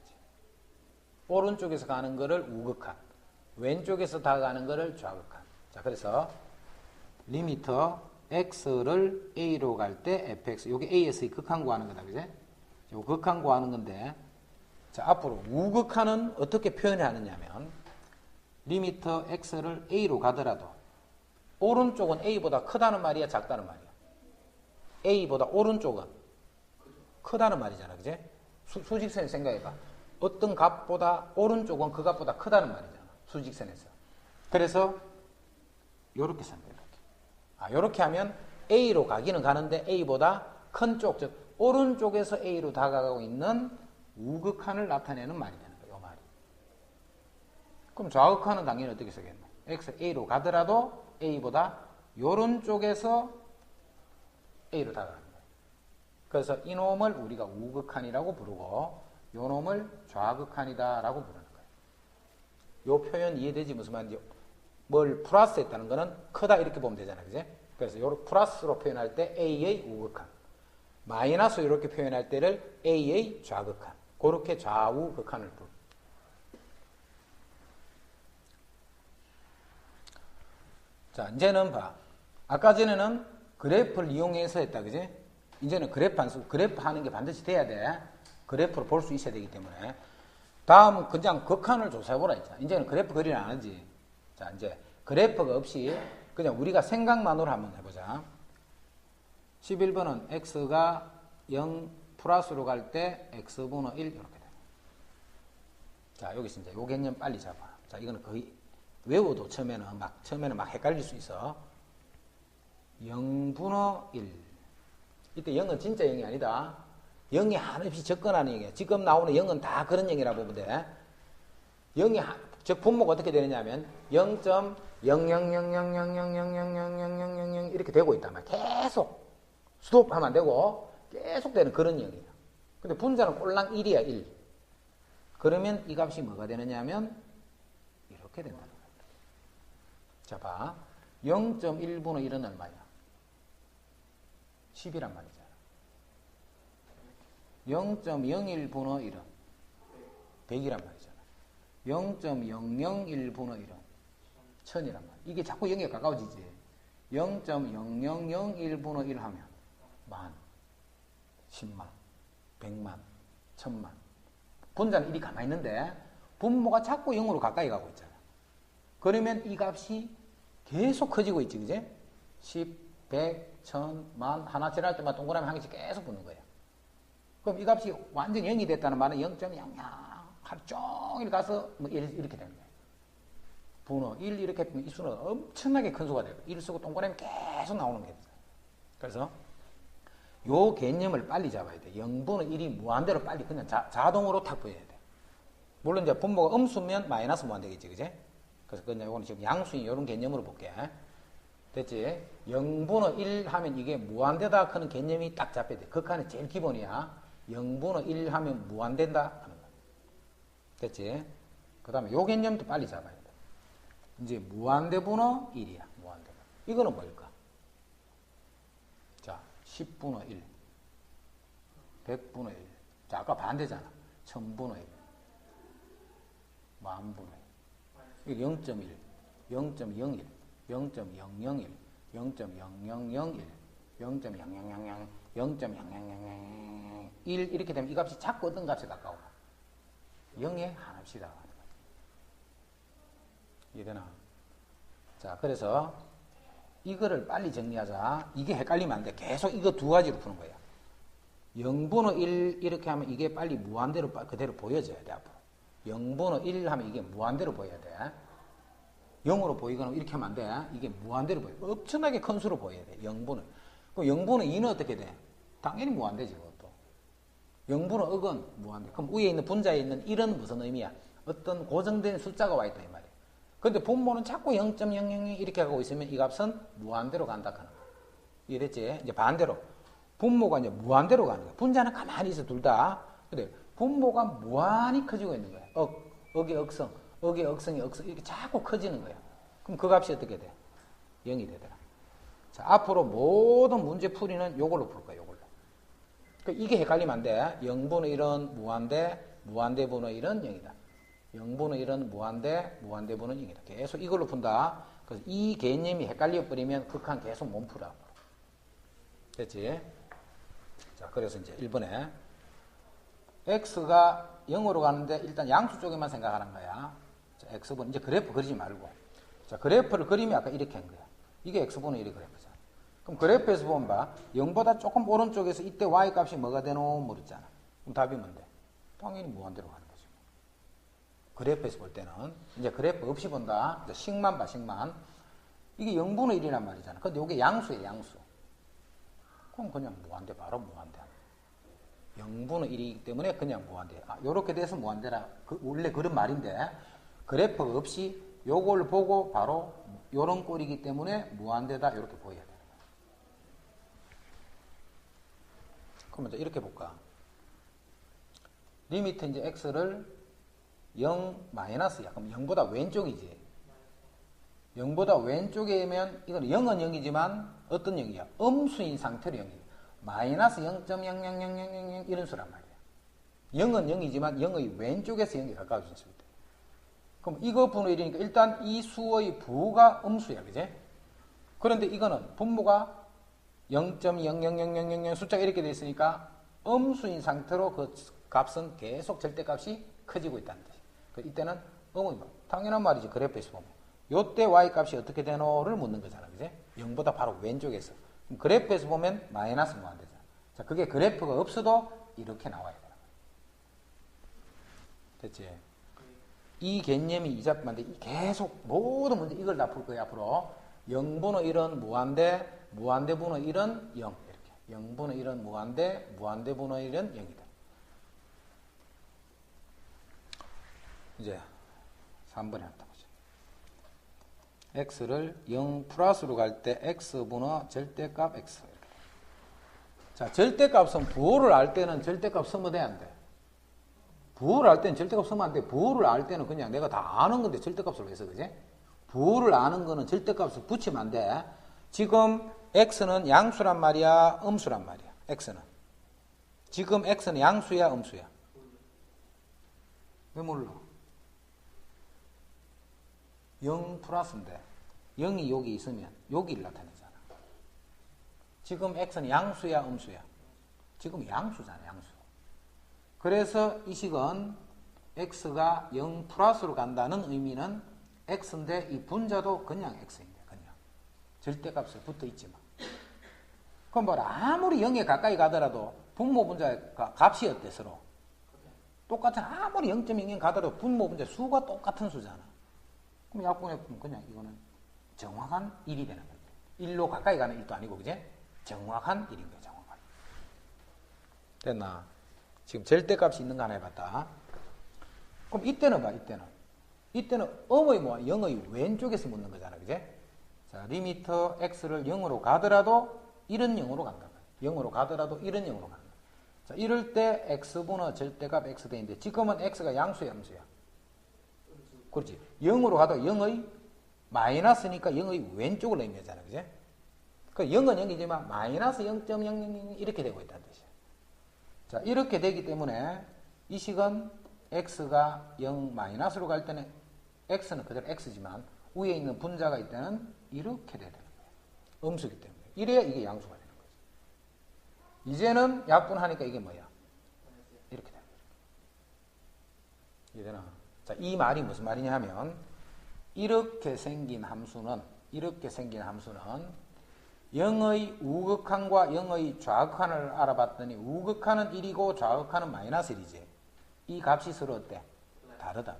오른쪽에서 가는 거를 우극한, 왼쪽에서 다가가는 거를 좌극한. 자, 그래서 리미터 x를 a로 갈 때 fx. 요게 a에서의 극한 구하는 거다. 그제? 요 극한 구하는 건데, 자, 앞으로 우극한은 어떻게 표현하느냐면 리미터 x를 a로 가더라도 오른쪽은 a보다 크다는 말이야, 작다는 말이야? a보다 오른쪽은 크다는 말이잖아. 그제? 수직선에 생각해봐. 어떤 값보다 오른쪽은 그 값보다 크다는 말이잖아. 수직선에서. 그래서 요렇게 생각해. 요렇게 하면 a로 가기는 가는데 a보다 큰 쪽, 즉 오른쪽에서 a로 다가가고 있는 우극한을 나타내는 말이 되는 거예요. 이 말이. 그럼 좌극한은 당연히 어떻게 쓰겠노? x a로 가더라도 a보다 요런 쪽에서 a로 다가가는 거예요. 그래서 이놈을 우리가 우극한이라고 부르고 요놈을 좌극한이다라고 부르는 거예요. 요 표현 이해되지? 무슨 말인지. 뭘 플러스 했다는 거는 크다 이렇게 보면 되잖아요. 그지? 그래서 요 플러스로 표현할 때 a의 우극한, 마이너스 이렇게 표현할 때를 a의 좌극한. 그렇게 좌우 극한을 부릅니다. 자, 이제는 봐. 아까 전에는 그래프를 이용해서 했다, 그지? 이제는 그래프 안 쓰고 그래프 하는 게 반드시 돼야 돼. 그래프로 볼 수 있어야 되기 때문에. 다음은 그냥 극한을 조사해보라 했잖아. 이제는 그래프 그리는 안 하지. 자, 이제 그래프가 없이 그냥 우리가 생각만으로 한번 해보자. 11번은 x가 0 플러스로 갈 때 x분의 1 이렇게 돼. 자, 여기서 이제 요 개념 빨리 잡아. 자, 이거는 거의 외워도 처음에는 막 헷갈릴 수 있어. 0분의 1. 이때 0은 진짜 0이 아니다. 0이 한없이 접근하는 0이야. 지금 나오는 0은 다 그런 0이라고 보면 돼. 0이 즉 분모가 어떻게 되느냐면 0.00000000000000 이렇게 되고 있단 말이야. 계속 스톱하면 안 되고 계속 되는 그런 0이야. 근데 분자는 꼴랑 1이야, 1. 그러면 이 값이 뭐가 되느냐면 이렇게 된다는 거야. 자, 봐. 0.1분의 1은 얼마냐? 10이란 말이잖아. 0.01분의 1은 100이란 말이잖아. 0.001분의 1은 1000이란 말이야. 이게 자꾸 0에 가까워지지. 0.0001분의 1 하면 만, 10만, 100만, 1000만. 분자는 1이 가만히 있는데 분모가 자꾸 0으로 가까이 가고 있잖아. 그러면 이 값이 계속 커지고 있지, 그지? 10, 100, 1000, 만, 하나 지날 때마다 동그라미 한 개씩 계속 붙는 거예요. 그럼 이 값이 완전 0이 됐다는 말은 0.00 하루 종일 가서 뭐 이렇게 되는 거예요. 분호 1 이렇게 했으면 이 수는 엄청나게 큰 수가 돼요. 1 쓰고 동그라미 계속 나오는 거예요. 그래서 요 개념을 빨리 잡아야 돼. 0분의 1이 무한대로 빨리 그냥 자동으로 탁 보여야 돼. 물론 이제 분모가 음수면 마이너스 무한대겠지, 그지? 그래서 그냥 이거는 지금 양수인 이런 개념으로 볼게. 됐지? 0분의 1 하면 이게 무한대다 하는 개념이 딱 잡혀야 돼. 극한의 제일 기본이야. 0분의 1 하면 무한된다 하는 거야. 됐지? 그 다음에 요 개념도 빨리 잡아야 돼. 이제 무한대분의 1이야. 무한대분. 이거는 뭘까? 자, 10분의 1, 100분의 1. 자, 아까 반대잖아. 1000분의 1, 만분의 1. 이게 0.1, 0.01, 0.001, 0.0001, 0.0000, 0.0000, 1 이렇게 되면 이 값이 자꾸 어떤 값에 가까워? 0에 한없이 다가가는 거야. 이해되나? 자, 그래서 이거를 빨리 정리하자. 이게 헷갈리면 안 돼. 계속 이거 두 가지로 푸는 거야. 0분의 1 이렇게 하면 이게 빨리 무한대로 그대로 보여져야 돼, 앞으로. 0분의 1 하면 이게 무한대로 보여야 돼. 0으로 보이거나 이렇게 하면 안 돼. 이게 무한대로 보여. 엄청나게 큰 수로 보여야 돼. 0분의. 그럼 0분의 2는 어떻게 돼? 당연히 무한대지, 그것도. 0분의 억은 무한대. 그럼 위에 있는 분자에 있는 1은 무슨 의미야? 어떤 고정된 숫자가 와 있다, 이 말이야. 근데 분모는 자꾸 0.000 이렇게 하고 있으면 이 값은 무한대로 간다 하는 거야. 이해됐지? 이제 반대로. 분모가 이제 무한대로 가는 거야. 분자는 가만히 있어, 둘 다. 근데 분모가 무한히 커지고 있는 거야. 억의 억성, 억의 억성이 억성, 이렇게 자꾸 커지는 거야. 그럼 그 값이 어떻게 돼? 0이 되더라. 자, 앞으로 모든 문제 풀이는 요걸로 풀 거야, 요걸로. 그러니까 이게 헷갈리면 안 돼. 0분의 1은 무한대, 무한대분의 1은 0이다. 0분의 1은 무한대, 무한대분은 0이다. 계속 이걸로 푼다. 그래서 이 개념이 헷갈려 버리면 극한 계속 못 풀어. 됐지? 자, 그래서 이제 1번에 x가 0으로 가는데 일단 양수 쪽에만 생각하는 거야. 자, x분 이제 그래프 그리지 말고. 자, 그래프를 그리면 아까 이렇게 한 거야. 이게 x분의 1이 그래프잖아. 그럼 그래프에서 보면 봐. 0보다 조금 오른쪽에서 이때 y 값이 뭐가 되노? 물었잖아. 그럼 답이 뭔데? 당연히 무한대로 가는 거죠. 그래프에서 볼 때는 이제 그래프 없이 본다. 이제 식만 봐, 식만. 이게 0분의 1이란 말이잖아. 근데 이게 양수예요, 양수. 그럼 그냥 무한대, 바로 무한대. 0분의 1이기 때문에 그냥 무한대. 아, 요렇게 돼서 무한대라. 원래 그런 말인데, 그래프가 없이 요걸 보고 바로 요런 꼴이기 때문에 무한대다. 요렇게 보여야 되는 거야. 그럼 이제 이렇게 볼까? 리미트 이제 x를 0 마이너스야. 그럼 0보다 왼쪽이지. 0보다 왼쪽이면 이건 0은 0이지만 어떤 0이야? 음수인 상태로 0이야. 마이너스 0.00000 이런 수란 말이야. 0은 0이지만 0의 왼쪽에서 0이 가까워진 수다. 그럼 이거 분의 1이니까 일단 이 수의 부가 음수야, 그제? 그런데 이거는 분모가 0.0000000 숫자가 이렇게 돼 있으니까 음수인 상태로 그 값은 계속 절대값이 커지고 있다는 뜻이에요. 이때는 음이 당연한 말이지. 그래프에서 보면 요때 y값이 어떻게 되노를 묻는 거잖아. 그지? 0보다 바로 왼쪽에서. 그럼 그래프에서 보면 마이너스 무한대잖아. 자, 그게 그래프가 없어도 이렇게 나와야 되는 거야. 됐지? 이 개념이 이자만데 계속 모든 문제 이걸 다 풀 거야. 앞으로 0분의 1은 무한대, 무한대 분의 1은 0 이렇게 0분의 1은 무한대, 무한대 분의 1은 0이다. 이제 3번에 한다 보죠. x를 0 플러스로 갈 때 x분의 절대값 x 이렇게. 자, 절대값은 부호를 알 때는 절대값 쓰면 돼, 안 돼? 부호를 알 때는 절대값 쓰면 안 돼. 부호를 알 때는 그냥 내가 다 아는 건데 절대값으로 해서, 그지? 부호를 아는 거는 절대값을 붙이면 안 돼. 지금 x는 양수란 말이야, 음수란 말이야. x는. 지금 x는 양수야, 음수야? 왜 몰라? 0 플러스인데 0이 여기 있으면 여기를 나타내잖아. 지금 x는 양수야, 음수야? 지금 양수잖아, 양수. 그래서 이 식은 x가 0 플러스로 간다는 의미는 x인데 이 분자도 그냥 x인데 그냥 절대값에 붙어 있지만. 그럼 뭐라 아무리 0에 가까이 가더라도 분모 분자의 값이 어때 서로? 똑같은 아무리 0.00 가더라도 분모 분자 수가 똑같은 수잖아. 그럼 약분해 보면 그냥 이거는 정확한 1이 되는 거예요. 1로 가까이 가는 1도 아니고, 그제? 정확한 1인 거예요, 정확한. 됐나? 지금 절대값이 있는 거 하나 해봤다. 그럼 이때는 봐, 이때는 음의 뭐야? 0의 왼쪽에서 묻는 거잖아, 그제? 자, 리미터 x를 0으로 가더라도 1은 0으로 간다. 0으로 가더라도 1은 0으로 간다. 자, 이럴 때 x분의 절대값 x 되는데 지금은 x가 양수야, 음수야? 그렇지. 0으로 가도 0의 마이너스니까 0의 왼쪽을 의미하잖아, 그제? 그 0은 0이지만 마이너스 0.000 이렇게 되고 있다는 뜻이야. 자, 이렇게 되기 때문에 이 식은 x가 0 마이너스로 갈 때는 x는 그대로 x지만 위에 있는 분자가 있다는 이렇게 돼야 되는 거야. 음수기 때문에. 이래야 이게 양수가 되는 거지. 이제는 약분하니까 이게 뭐야? 이렇게 되는 거야. 이해되나? 자, 이 말이 무슨 말이냐 하면 이렇게 생긴 함수는 0의 우극한과 0의 좌극한을 알아봤더니 우극한은 1이고 좌극한은 마이너스 1이지. 이 값이 서로 어때? 다르다.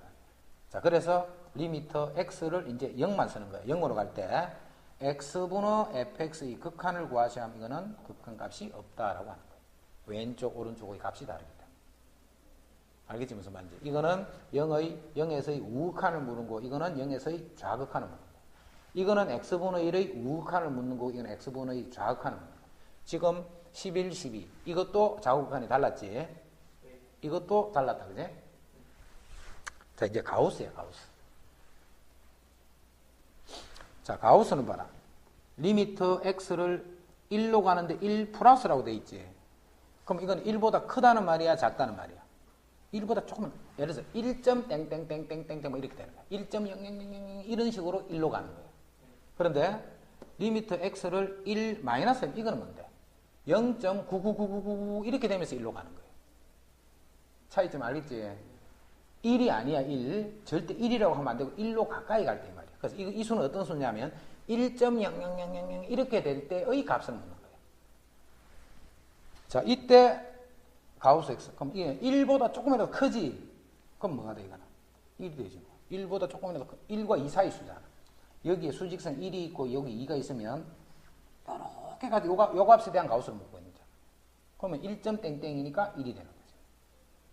자, 그래서 리미터 x를 이제 0만 쓰는 거예요. 0으로 갈 때 x분의 fx의 극한을 구하시면 이거는 극한 값이 없다라고 하는 거예요. 왼쪽 오른쪽의 값이 다르기 때문에. 알겠지 무슨 말인지? 이거는 0에서의 우극한을 묻는 거, 이거는 0에서의 좌극한을 묻는 거. 이거는 x분의 1의 우극한을 묻는 거고, 이거는 x분의 좌극한을 묻는 거. 지금 11, 12. 이것도 좌우극한이 달랐지? 이것도 달랐다, 그지? 자, 이제 가우스야, 가우스. 자, 가우스는 봐라. 리미터 x를 1로 가는데 1 플러스라고 돼 있지? 그럼 이건 1보다 크다는 말이야, 작다는 말이야? 1보다 조금, 예를 들어서 1.땡땡땡땡땡땡 뭐 이렇게 되는 거야. 1.0000 이런 식으로 1로 가는 거예요. 그런데 리미터 x를 1 마이너스 하면 이거는 뭔데? 0.99999 이렇게 되면서 1로 가는 거예요. 차이점 알겠지? 1이 아니야, 1. 절대 1이라고 하면 안 되고 1로 가까이 갈 때 말이야. 그래서 이 수는 어떤 수냐면 1.0000 이렇게 될 때의 값을 묻는 거예요. 자, 이때 가우스 x. 그럼 이게 1보다 조금이라도 크지? 그럼 뭐가 돼, 이거는? 1이 되지 뭐. 1보다 조금이라도 1과 2 사이 수잖아. 여기에 수직선 1이 있고 여기 2가 있으면 이렇게 가지고 요 값에 대한 가우스를 묻고 있는 거죠. 그러면 1.땡땡이니까 1이 되는 거죠.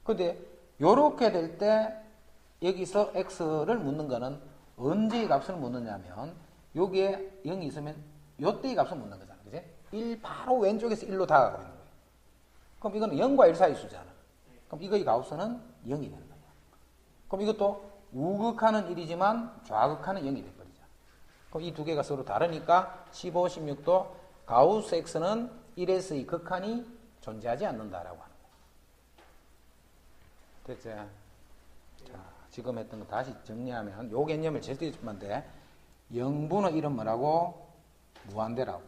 근데 요렇게 될 때 여기서 x를 묻는 거는 언제의 값을 묻느냐면 여기에 0이 있으면 요때의 값을 묻는 거잖아. 그지? 1 바로 왼쪽에서 1로 다가가고 있는 거예요. 그럼 이거는 0과 1 사이 수잖아. 그럼 이거의 가우스는 0이 되는 거야. 그럼 이것도 우극하는 1이지만 좌극하는 0이 돼버리죠. 그럼 이 두 개가 서로 다르니까 15, 16도 가우스 x는 1에서의 극한이 존재하지 않는다라고 하는 거예요. 됐지? 자, 지금 했던 거 다시 정리하면 요 개념을 제대로 짚으면 돼. 0분의 1은 뭐라고? 무한대라고.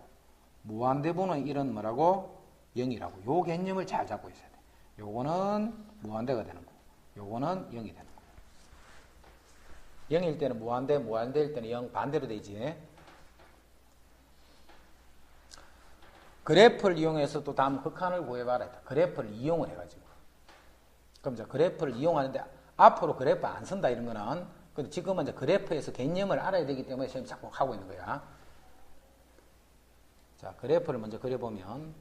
무한대분의 1은 뭐라고? 0이라고. 요 개념을 잘 잡고 있어야 돼. 요거는 무한대가 되는 거고, 요거는 0이 되는 거고. 0일 때는 무한대, 무한대일 때는 0, 반대로 되지. 그래프를 이용해서 또 다음 극한을 구해봐라. 그래프를 이용을 해가지고. 그럼 이제 그래프를 이용하는데 앞으로 그래프 안 쓴다 이런 거는, 근데 지금은 이제 그래프에서 개념을 알아야 되기 때문에 지금 자꾸 하고 있는 거야. 자, 그래프를 먼저 그려보면,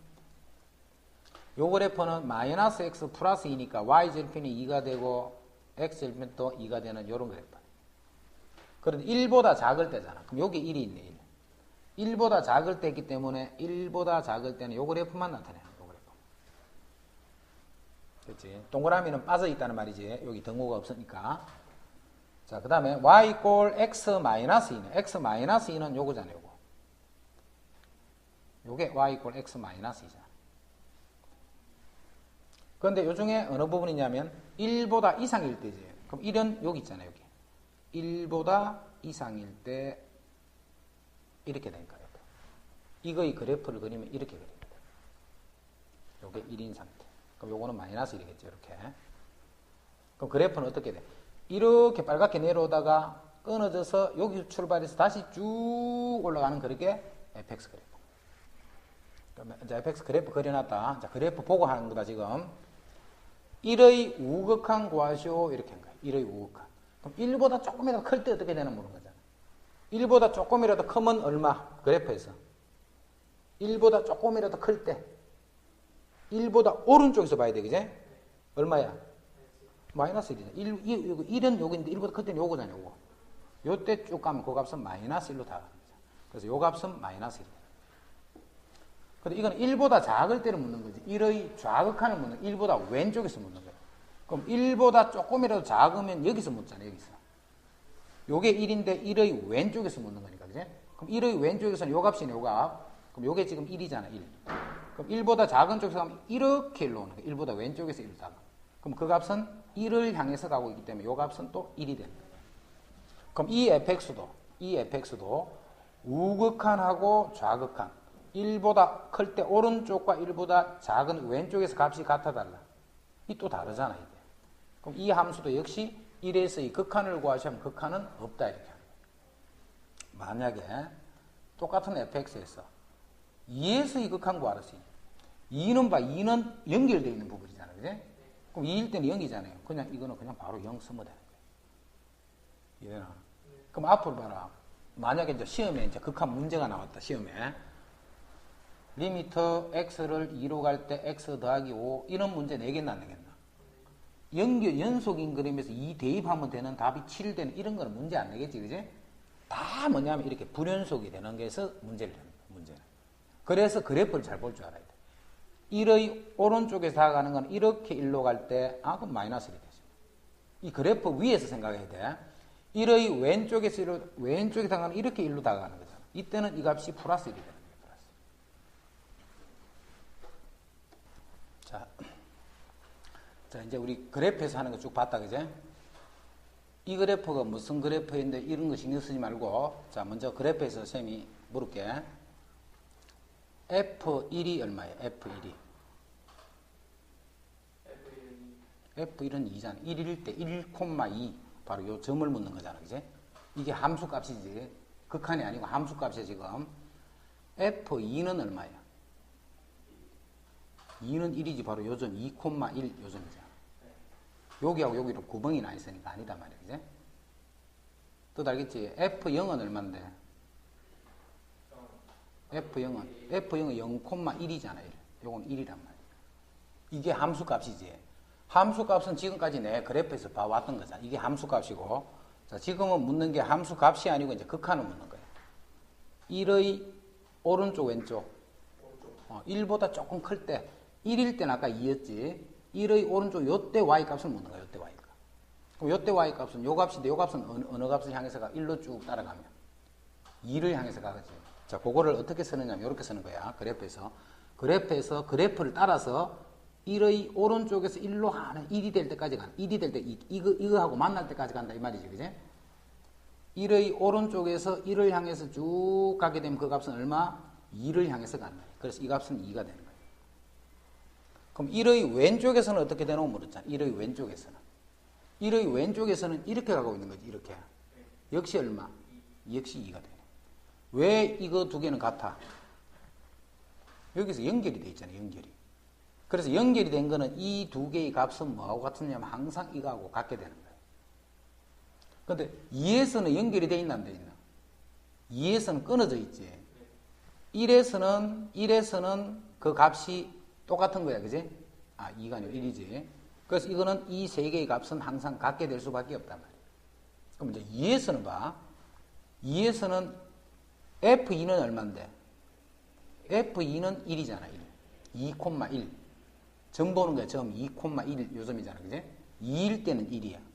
요 그래프는 마이너스 x 플러스 2니까 y절편이 2가 되고 x절편도 2가 되는 요런 그래프. 그런데 1보다 작을 때잖아. 그럼 여기 1이 있네. 1보다 작을 때이기 때문에 1보다 작을 때는 요 그래프만 나타내는 요 그래프. 그렇지? 동그라미는 빠져 있다는 말이지. 여기 등호가 없으니까. 자, 그 다음에 y 꼴 x 마이너스 2네. x 마이너스 2는 요거잖아요. 요거. 요게 y 꼴 x 마이너스 2잖아. 그런데 요 중에 어느 부분이냐면 1보다 이상일 때지. 그럼 1은 여기 있잖아요. 여기. 1보다 이상일 때 이렇게 되니까. 이거의 그래프를 그리면 이렇게 그립니다. 요게 1인 상태. 그럼 요거는 마이너스 1이겠죠. 이렇게. 그럼 그래프는 어떻게 돼? 이렇게 빨갛게 내려오다가 끊어져서 여기 출발해서 다시 쭉 올라가는 그렇게 fx 그래프. 그러면 이제 fx 그래프 그려놨다. 자, 그래프 보고 하는 거다 지금. 1의 우극한 구하시오 이렇게 한 거야. 1의 우극한. 그럼 1보다 조금이라도 클 때 어떻게 되나 모르는 거잖아. 1보다 조금이라도 크면 얼마? 그래프에서. 1보다 조금이라도 클 때. 1보다 오른쪽에서 봐야 돼, 그제? 얼마야? 마이너스 1이잖아. 1은 여기인데 1보다 클 때는 요거잖아, 요거. 요때 쭉 가면 그 값은 마이너스 1로 다 가는 거죠. 그래서 요 값은 마이너스 1이다. 근데 이건 1보다 작을 때를 묻는 거지. 1의 좌극한을 묻는, 1보다 왼쪽에서 묻는 거야. 그럼 1보다 조금이라도 작으면 여기서 묻잖아, 여기서. 요게 1인데 1의 왼쪽에서 묻는 거니까, 그제? 그럼 1의 왼쪽에서는 요 값이네, 요 값. 그럼 요게 지금 1이잖아, 1. 그럼 1보다 작은 쪽에서 가면 이렇게 일로 오는 거야. 1보다 왼쪽에서 1로 가면. 그럼 그 값은 1을 향해서 가고 있기 때문에 요 값은 또 1이 되는 거야. 그럼 이 fx도 우극한하고 좌극한. 1보다 클 때 오른쪽과 1보다 작은 왼쪽에서 값이 같아달라. 이 또 다르잖아, 이게. 그럼 이 함수도 역시 1에서 이 극한을 구하시면 극한은 없다, 이렇게 하는 거예요. 만약에 똑같은 fx에서 2에서 이 극한 구하라. 2는 2는 연결되어 있는 부분이잖아요, 그지? 그럼 2일 때는 0이잖아요. 그냥 이거는 그냥 바로 0 쓰면 되는 거예요. 이해나? 그럼 앞으로 봐라. 만약에 이제 시험에 이제 극한 문제가 나왔다, 시험에. 리미터 x를 2로 갈 때 x 더하기 5 이런 문제 내겠나 안 내겠나? 연속인 그림에서 2 대입하면 되는 답이 7 되는 이런 거는 문제 안 내겠지, 그지? 다 뭐냐면 이렇게 불연속이 되는 게서 문제를 내는 거야, 문제는. 그래서 그래프를 잘 볼 줄 알아야 돼. 1의 오른쪽에서 다가가는 건 이렇게 1로 갈 때, 그럼 마이너스 1이 되죠. 이 그래프 위에서 생각해야 돼. 1의 왼쪽에서 1로, 왼쪽에 다가가는 이렇게 1로 다가가는 거잖아. 이때는 이 값이 플러스 1이 되는 거야. 자, 이제 우리 그래프에서 하는 거 쭉 봤다, 그제? 이 그래프가 무슨 그래프인데 이런 거 신경 쓰지 말고, 자, 먼저 그래프에서 쌤이 물을게. F1이 얼마예요? F1이. F1은 2잖아. 1일 때 1,2. 바로 요 점을 묻는 거잖아, 그제? 이게 함수 값이지. 극한이 아니고 함수 값이야, 지금. F2는 얼마야? 2는 1이지. 바로 요점 2,1 요점이잖아. 여기하고 여기로 구멍이 나 있으니까 아니다 말이야, 그제? 또 알겠지? F0은 얼만데? F0은 0,1이잖아. 1. 요건 1이란 말이야. 이게 함수 값이지. 함수 값은 지금까지 내 그래프에서 봐왔던 거잖아. 이게 함수 값이고, 자, 지금은 묻는 게 함수 값이 아니고 이제 극한을 묻는 거야. 1의 오른쪽, 왼쪽. 1보다 조금 클 때, 1일 때는 아까 2였지. 1의 오른쪽, 요때 y 값을 묻는 거야, 요때 y 값. 그럼 요때 y 값은 요 값인데, 요 값은 어느 값을 향해서 가? 1로 쭉 따라가면. 2를 향해서 가겠지. 자, 그거를 어떻게 쓰느냐면, 이렇게 쓰는 거야, 그래프에서. 그래프를 따라서 1의 오른쪽에서 1로 하는 1이 될 때까지 간다. 1이 될 때, 이거하고 만날 때까지 간다, 이 말이지, 그지? 1의 오른쪽에서 1을 향해서 쭉 가게 되면 그 값은 얼마? 2를 향해서 간다. 그래서 이 값은 2가 되는 거예요. 그럼 1의 왼쪽에서는 어떻게 되노? 물었잖아. 1의 왼쪽에서는. 1의 왼쪽에서는 이렇게 가고 있는 거지. 이렇게. 역시 얼마? 역시 2가 되네. 왜 이거 두 개는 같아? 여기서 연결이 돼 있잖아요. 연결이. 그래서 연결이 된 거는 이 두 개의 값은 뭐하고 같으냐면 항상 이거하고 같게 되는 거예요. 근데 2에서는 연결이 돼 있나 안 돼 있나? 2에서는 끊어져 있지. 1에서는 그 값이 똑같은 거야. 그지? 2가 아니고 1이지. 그래서 이거는 이 세 개의 값은 항상 같게 될 수밖에 없단 말이야. 그럼 이제 2에서는 봐. 2에서는 F2는 얼마인데? F2는 1이잖아. 1. 2,1. 점 보는 거야. 점 2,1 요점이잖아. 그지? 2일 때는 1이야.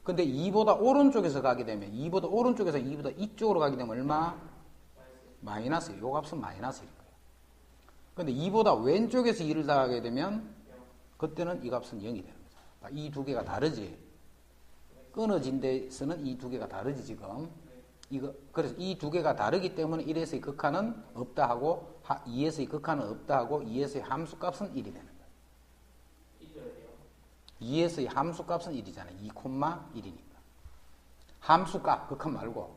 근데 2보다 오른쪽에서 가게 되면 2보다 오른쪽에서 2보다 이쪽으로 가게 되면 얼마? 마이너스. 요 값은 마이너스 1일 거야. 근데 2보다 왼쪽에서 2를 나가게 되면 그때는 이 값은 0이 되는 거죠. 이 두 개가 다르지. 끊어진 데서는 이 두 개가 다르지 지금. 그래서 이 두 개가 다르기 때문에 1에서의 극한은 없다 하고 2에서의 극한은 없다 하고 2에서의 함수값은 1이 되는 거예요. 2에서의 함수값은 1이잖아요. 2,1이니까. 함수값, 극한 말고.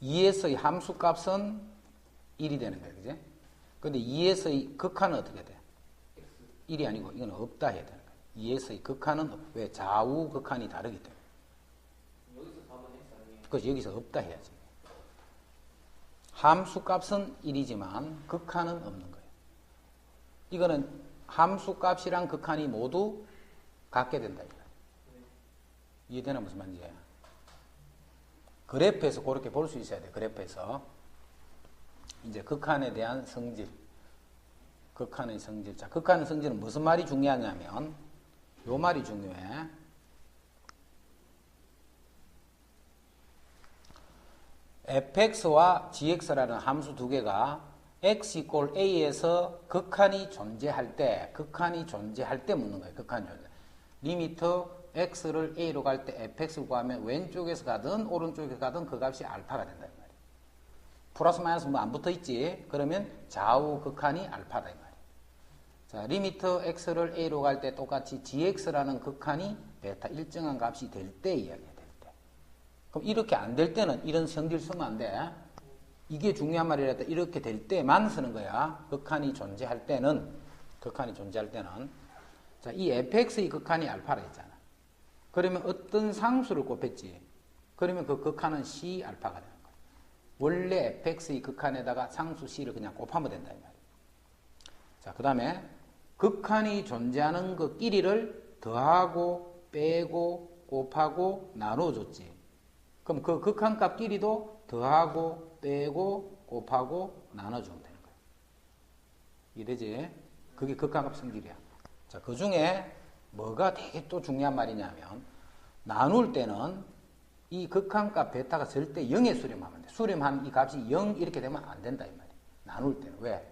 2에서의 함수값은 1이 되는 거예요. 그지? 근데 2에서의 극한은 어떻게 돼? 1이 아니고 이건 없다 해야 되는 거예요. 2에서의 극한은 왜? 좌우 극한이 다르기 때문에. 그래서 여기서 없다 해야지. 함수값은 1이지만 극한은 없는 거예요. 이거는 함수값이랑 극한이 모두 같게 된다. 이해되나 무슨 말인지? 그래프에서 그렇게 볼 수 있어야 돼. 그래프에서. 이제 극한에 대한 성질. 극한의 성질. 자, 극한의 성질은 무슨 말이 중요하냐면 요 말이 중요해. fx와 gx라는 함수 두 개가 x = a에서 극한이 존재할 때 묻는 거예요. 극한이 존재. 리미트 x를 a로 갈 때 fx를 구하면 왼쪽에서 가든 오른쪽에서 가든 그 값이 알파가 된다. 이 말이에요. 플러스 마이너스 뭐 안 붙어 있지? 그러면 좌우 극한이 알파다. 이 말이에요. 자, 리미트 x를 a로 갈 때 똑같이 gx라는 극한이 베타 일정한 값이 될 때 이야기해야 될 때. 그럼 이렇게 안 될 때는 이런 성질 쓰면 안 돼. 이게 중요한 말이라다. 이렇게 될 때만 쓰는 거야. 극한이 존재할 때는. 자, 이 fx의 극한이 알파라 했잖아. 그러면 어떤 상수를 곱했지. 그러면 그 극한은 c 알파가 되는 거야. 원래 fx의 극한에다가 상수 c를 그냥 곱하면 된다. 이 말이야. 자, 그 다음에 극한이 존재하는 그 끼리를 더하고 빼고 곱하고 나눠줬지. 그럼 그 극한값 끼리도 더하고 빼고 곱하고 나눠주면 되는 거예요. 이래지? 그게 극한값 성질이야. 자, 그 중에 뭐가 되게 또 중요한 말이냐면 나눌 때는 이 극한값 베타가 절대 0에 수렴하면 돼. 수렴한 이 값이 0 이렇게 되면 안 된다 이 말이야. 나눌 때는. 왜?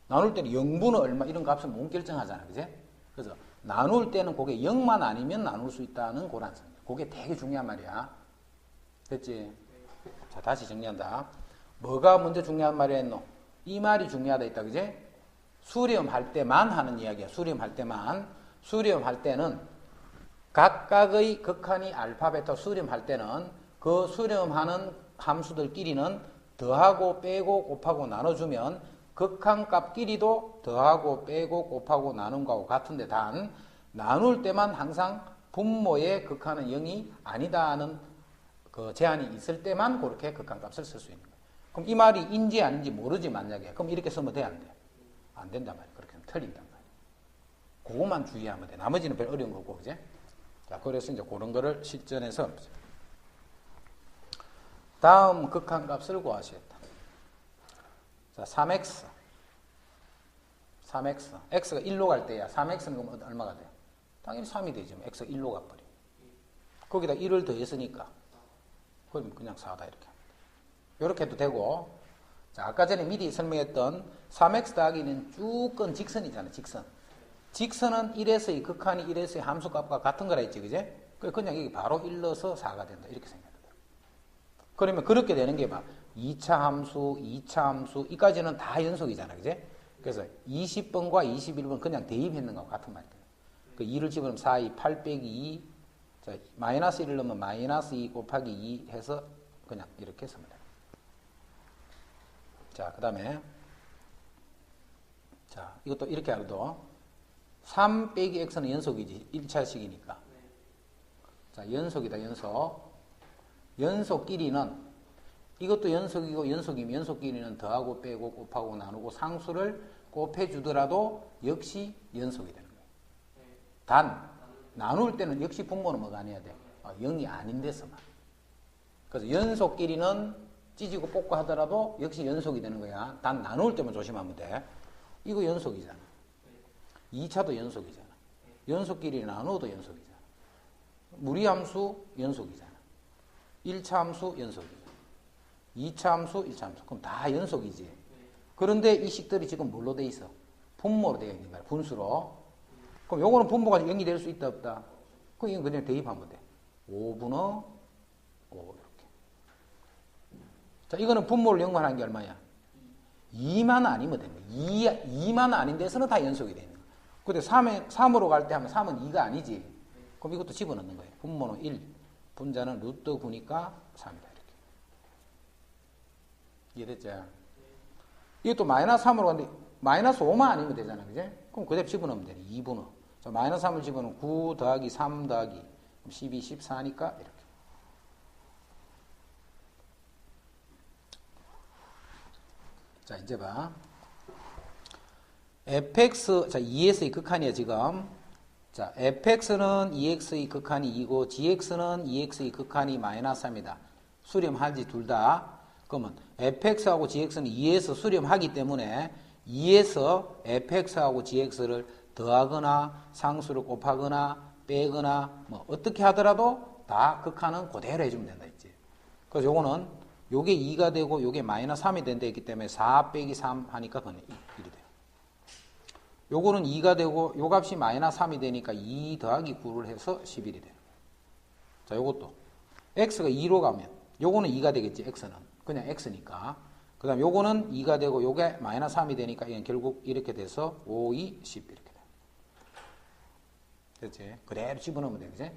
나눌 때는 0분의 얼마 이런 값은 못 결정하잖아. 그지? 그래서 나눌 때는 그게 0만 아니면 나눌 수 있다는 그런 성질. 그게 되게 중요한 말이야. 됐지? 자, 다시 정리한다. 뭐가 먼저 중요한 말이었노? 이 말이 중요하다 했다. 그지? 수렴할 때만 하는 이야기야. 수렴할 때만. 수렴할 때는 각각의 극한이 알파, 베타 수렴할 때는 그 수렴하는 함수들끼리는 더하고 빼고 곱하고 나눠주면 극한값끼리도 더하고 빼고 곱하고 나눈 거하고 같은데 단 나눌 때만 항상 분모의 극한은 0이 아니다 하는 그 제한이 있을 때만 그렇게 극한값을 쓸 수 있는 거예요. 그럼 이 말이 인지 아닌지 모르지 만약에. 그럼 이렇게 쓰면 돼? 안 돼? 안 된단 말이에요. 그렇게 하면 틀린단 말이에요. 그것만 주의하면 돼. 나머지는 별 어려운 거고, 그제? 자, 그래서 이제 그런 거를 실전에서. 다음 극한값을 구하시겠다. 자, 3x. x가 1로 갈 때야. 3x는 그럼 얼마가 돼? 당연히 3이 되죠. x가 1로 가버려. 거기다 1을 더했으니까. 그럼 그냥 4다 이렇게. 이렇게 해도 되고. 자, 아까 전에 미리 설명했던 3x 더하기는 쭉 끈 직선이잖아. 직선. 직선은 1에서의 극한이 1에서의 함수값과 같은 거라 했지. 그제? 그냥 이게 바로 1 넣어서 4가 된다. 이렇게 생각해야 돼. 그러면 그렇게 되는 게 막 2차 함수, 2차 함수, 이까지는 다 연속이잖아. 그지? 그래서 20번과 21번 그냥 대입했는 거하고 같은 말이야. 그 2를 집어넣으면 4, 2, 8 빼기 2. 자, 마이너스 1을 넣으면 마이너스 2 곱하기 2 해서 그냥 이렇게 쓰면 돼. 자, 그 다음에 자, 이것도 이렇게 알아도 3 빼기 x는 연속이지. 1차식이니까. 자, 연속이다, 연속. 연속끼리는 이것도 연속이고 연속이면 연속끼리는 더하고 빼고 곱하고 나누고 상수를 곱해주더라도 역시 연속이 되는 거예요. 단, 나눌 때는 역시 분모는 뭐가 아니어야 돼? 0이 아닌 데서만. 그래서 연속끼리는 찢고 뽑고 하더라도 역시 연속이 되는 거야. 단, 나눌 때만 조심하면 돼. 이거 연속이잖아. 2차도 연속이잖아. 연속끼리 나누어도 연속이잖아. 무리함수 연속이잖아. 1차 함수 연속이잖아. 2차 함수, 1차 함수. 그럼 다 연속이지. 그런데 이 식들이 지금 뭘로 돼 있어? 분모로 되어 있는 거야. 분수로. 그럼 요거는 분모가 0이 될 수 있다, 없다? 그럼 이건 그냥 대입하면 돼. 5분의 5 이렇게. 자, 이거는 분모를 연관한 게 얼마야? 2만 아니면 되는 거야. 2만 아닌 데서는 다 연속이 되는 거야. 근데 3으로 갈 때 하면 3은 2가 아니지. 그럼 이것도 집어넣는 거예요. 분모는 1, 분자는 루트 9니까 3이다. 이해됐죠? 이것도 마이너스 3으로 갔는데 마이너스 5만 아니면 되잖아. 그지? 그럼 그대로 집어넣으면 되네. 2분의. 자, 마이너스 3을 집어넣으면 9 더하기 3 더하기 12, 14니까 이렇게. 자, 이제 봐. fx, 자, 2x의 극한이야, 지금. 자, fx는 2x의 극한이 2고, gx는 2x의 극한이 마이너스 3이다. 수렴하지, 둘 다. 그러면 fx하고 gx는 2에서 수렴하기 때문에 2에서 fx하고 gx를 더하거나 상수를 곱하거나 빼거나 뭐 어떻게 하더라도 다 극한은 그대로 해주면 된다 했지. 그래서 요거는 요게 2가 되고 요게 마이너스 3이 된다 했기 때문에 4 빼기 3 하니까 그건 1이 돼요. 요거는 2가 되고 요 값이 마이너스 3이 되니까 2 더하기 9를 해서 11이 돼요. 자, 요것도 x가 2로 가면 요거는 2가 되겠지, x는. 그냥 x니까. 그 다음 요거는 2가 되고 요게 마이너스 3이 되니까 이건 결국 이렇게 돼서 5, 2, 10 이렇게 돼. 됐지? 그대로 집어넣으면 돼. 그지?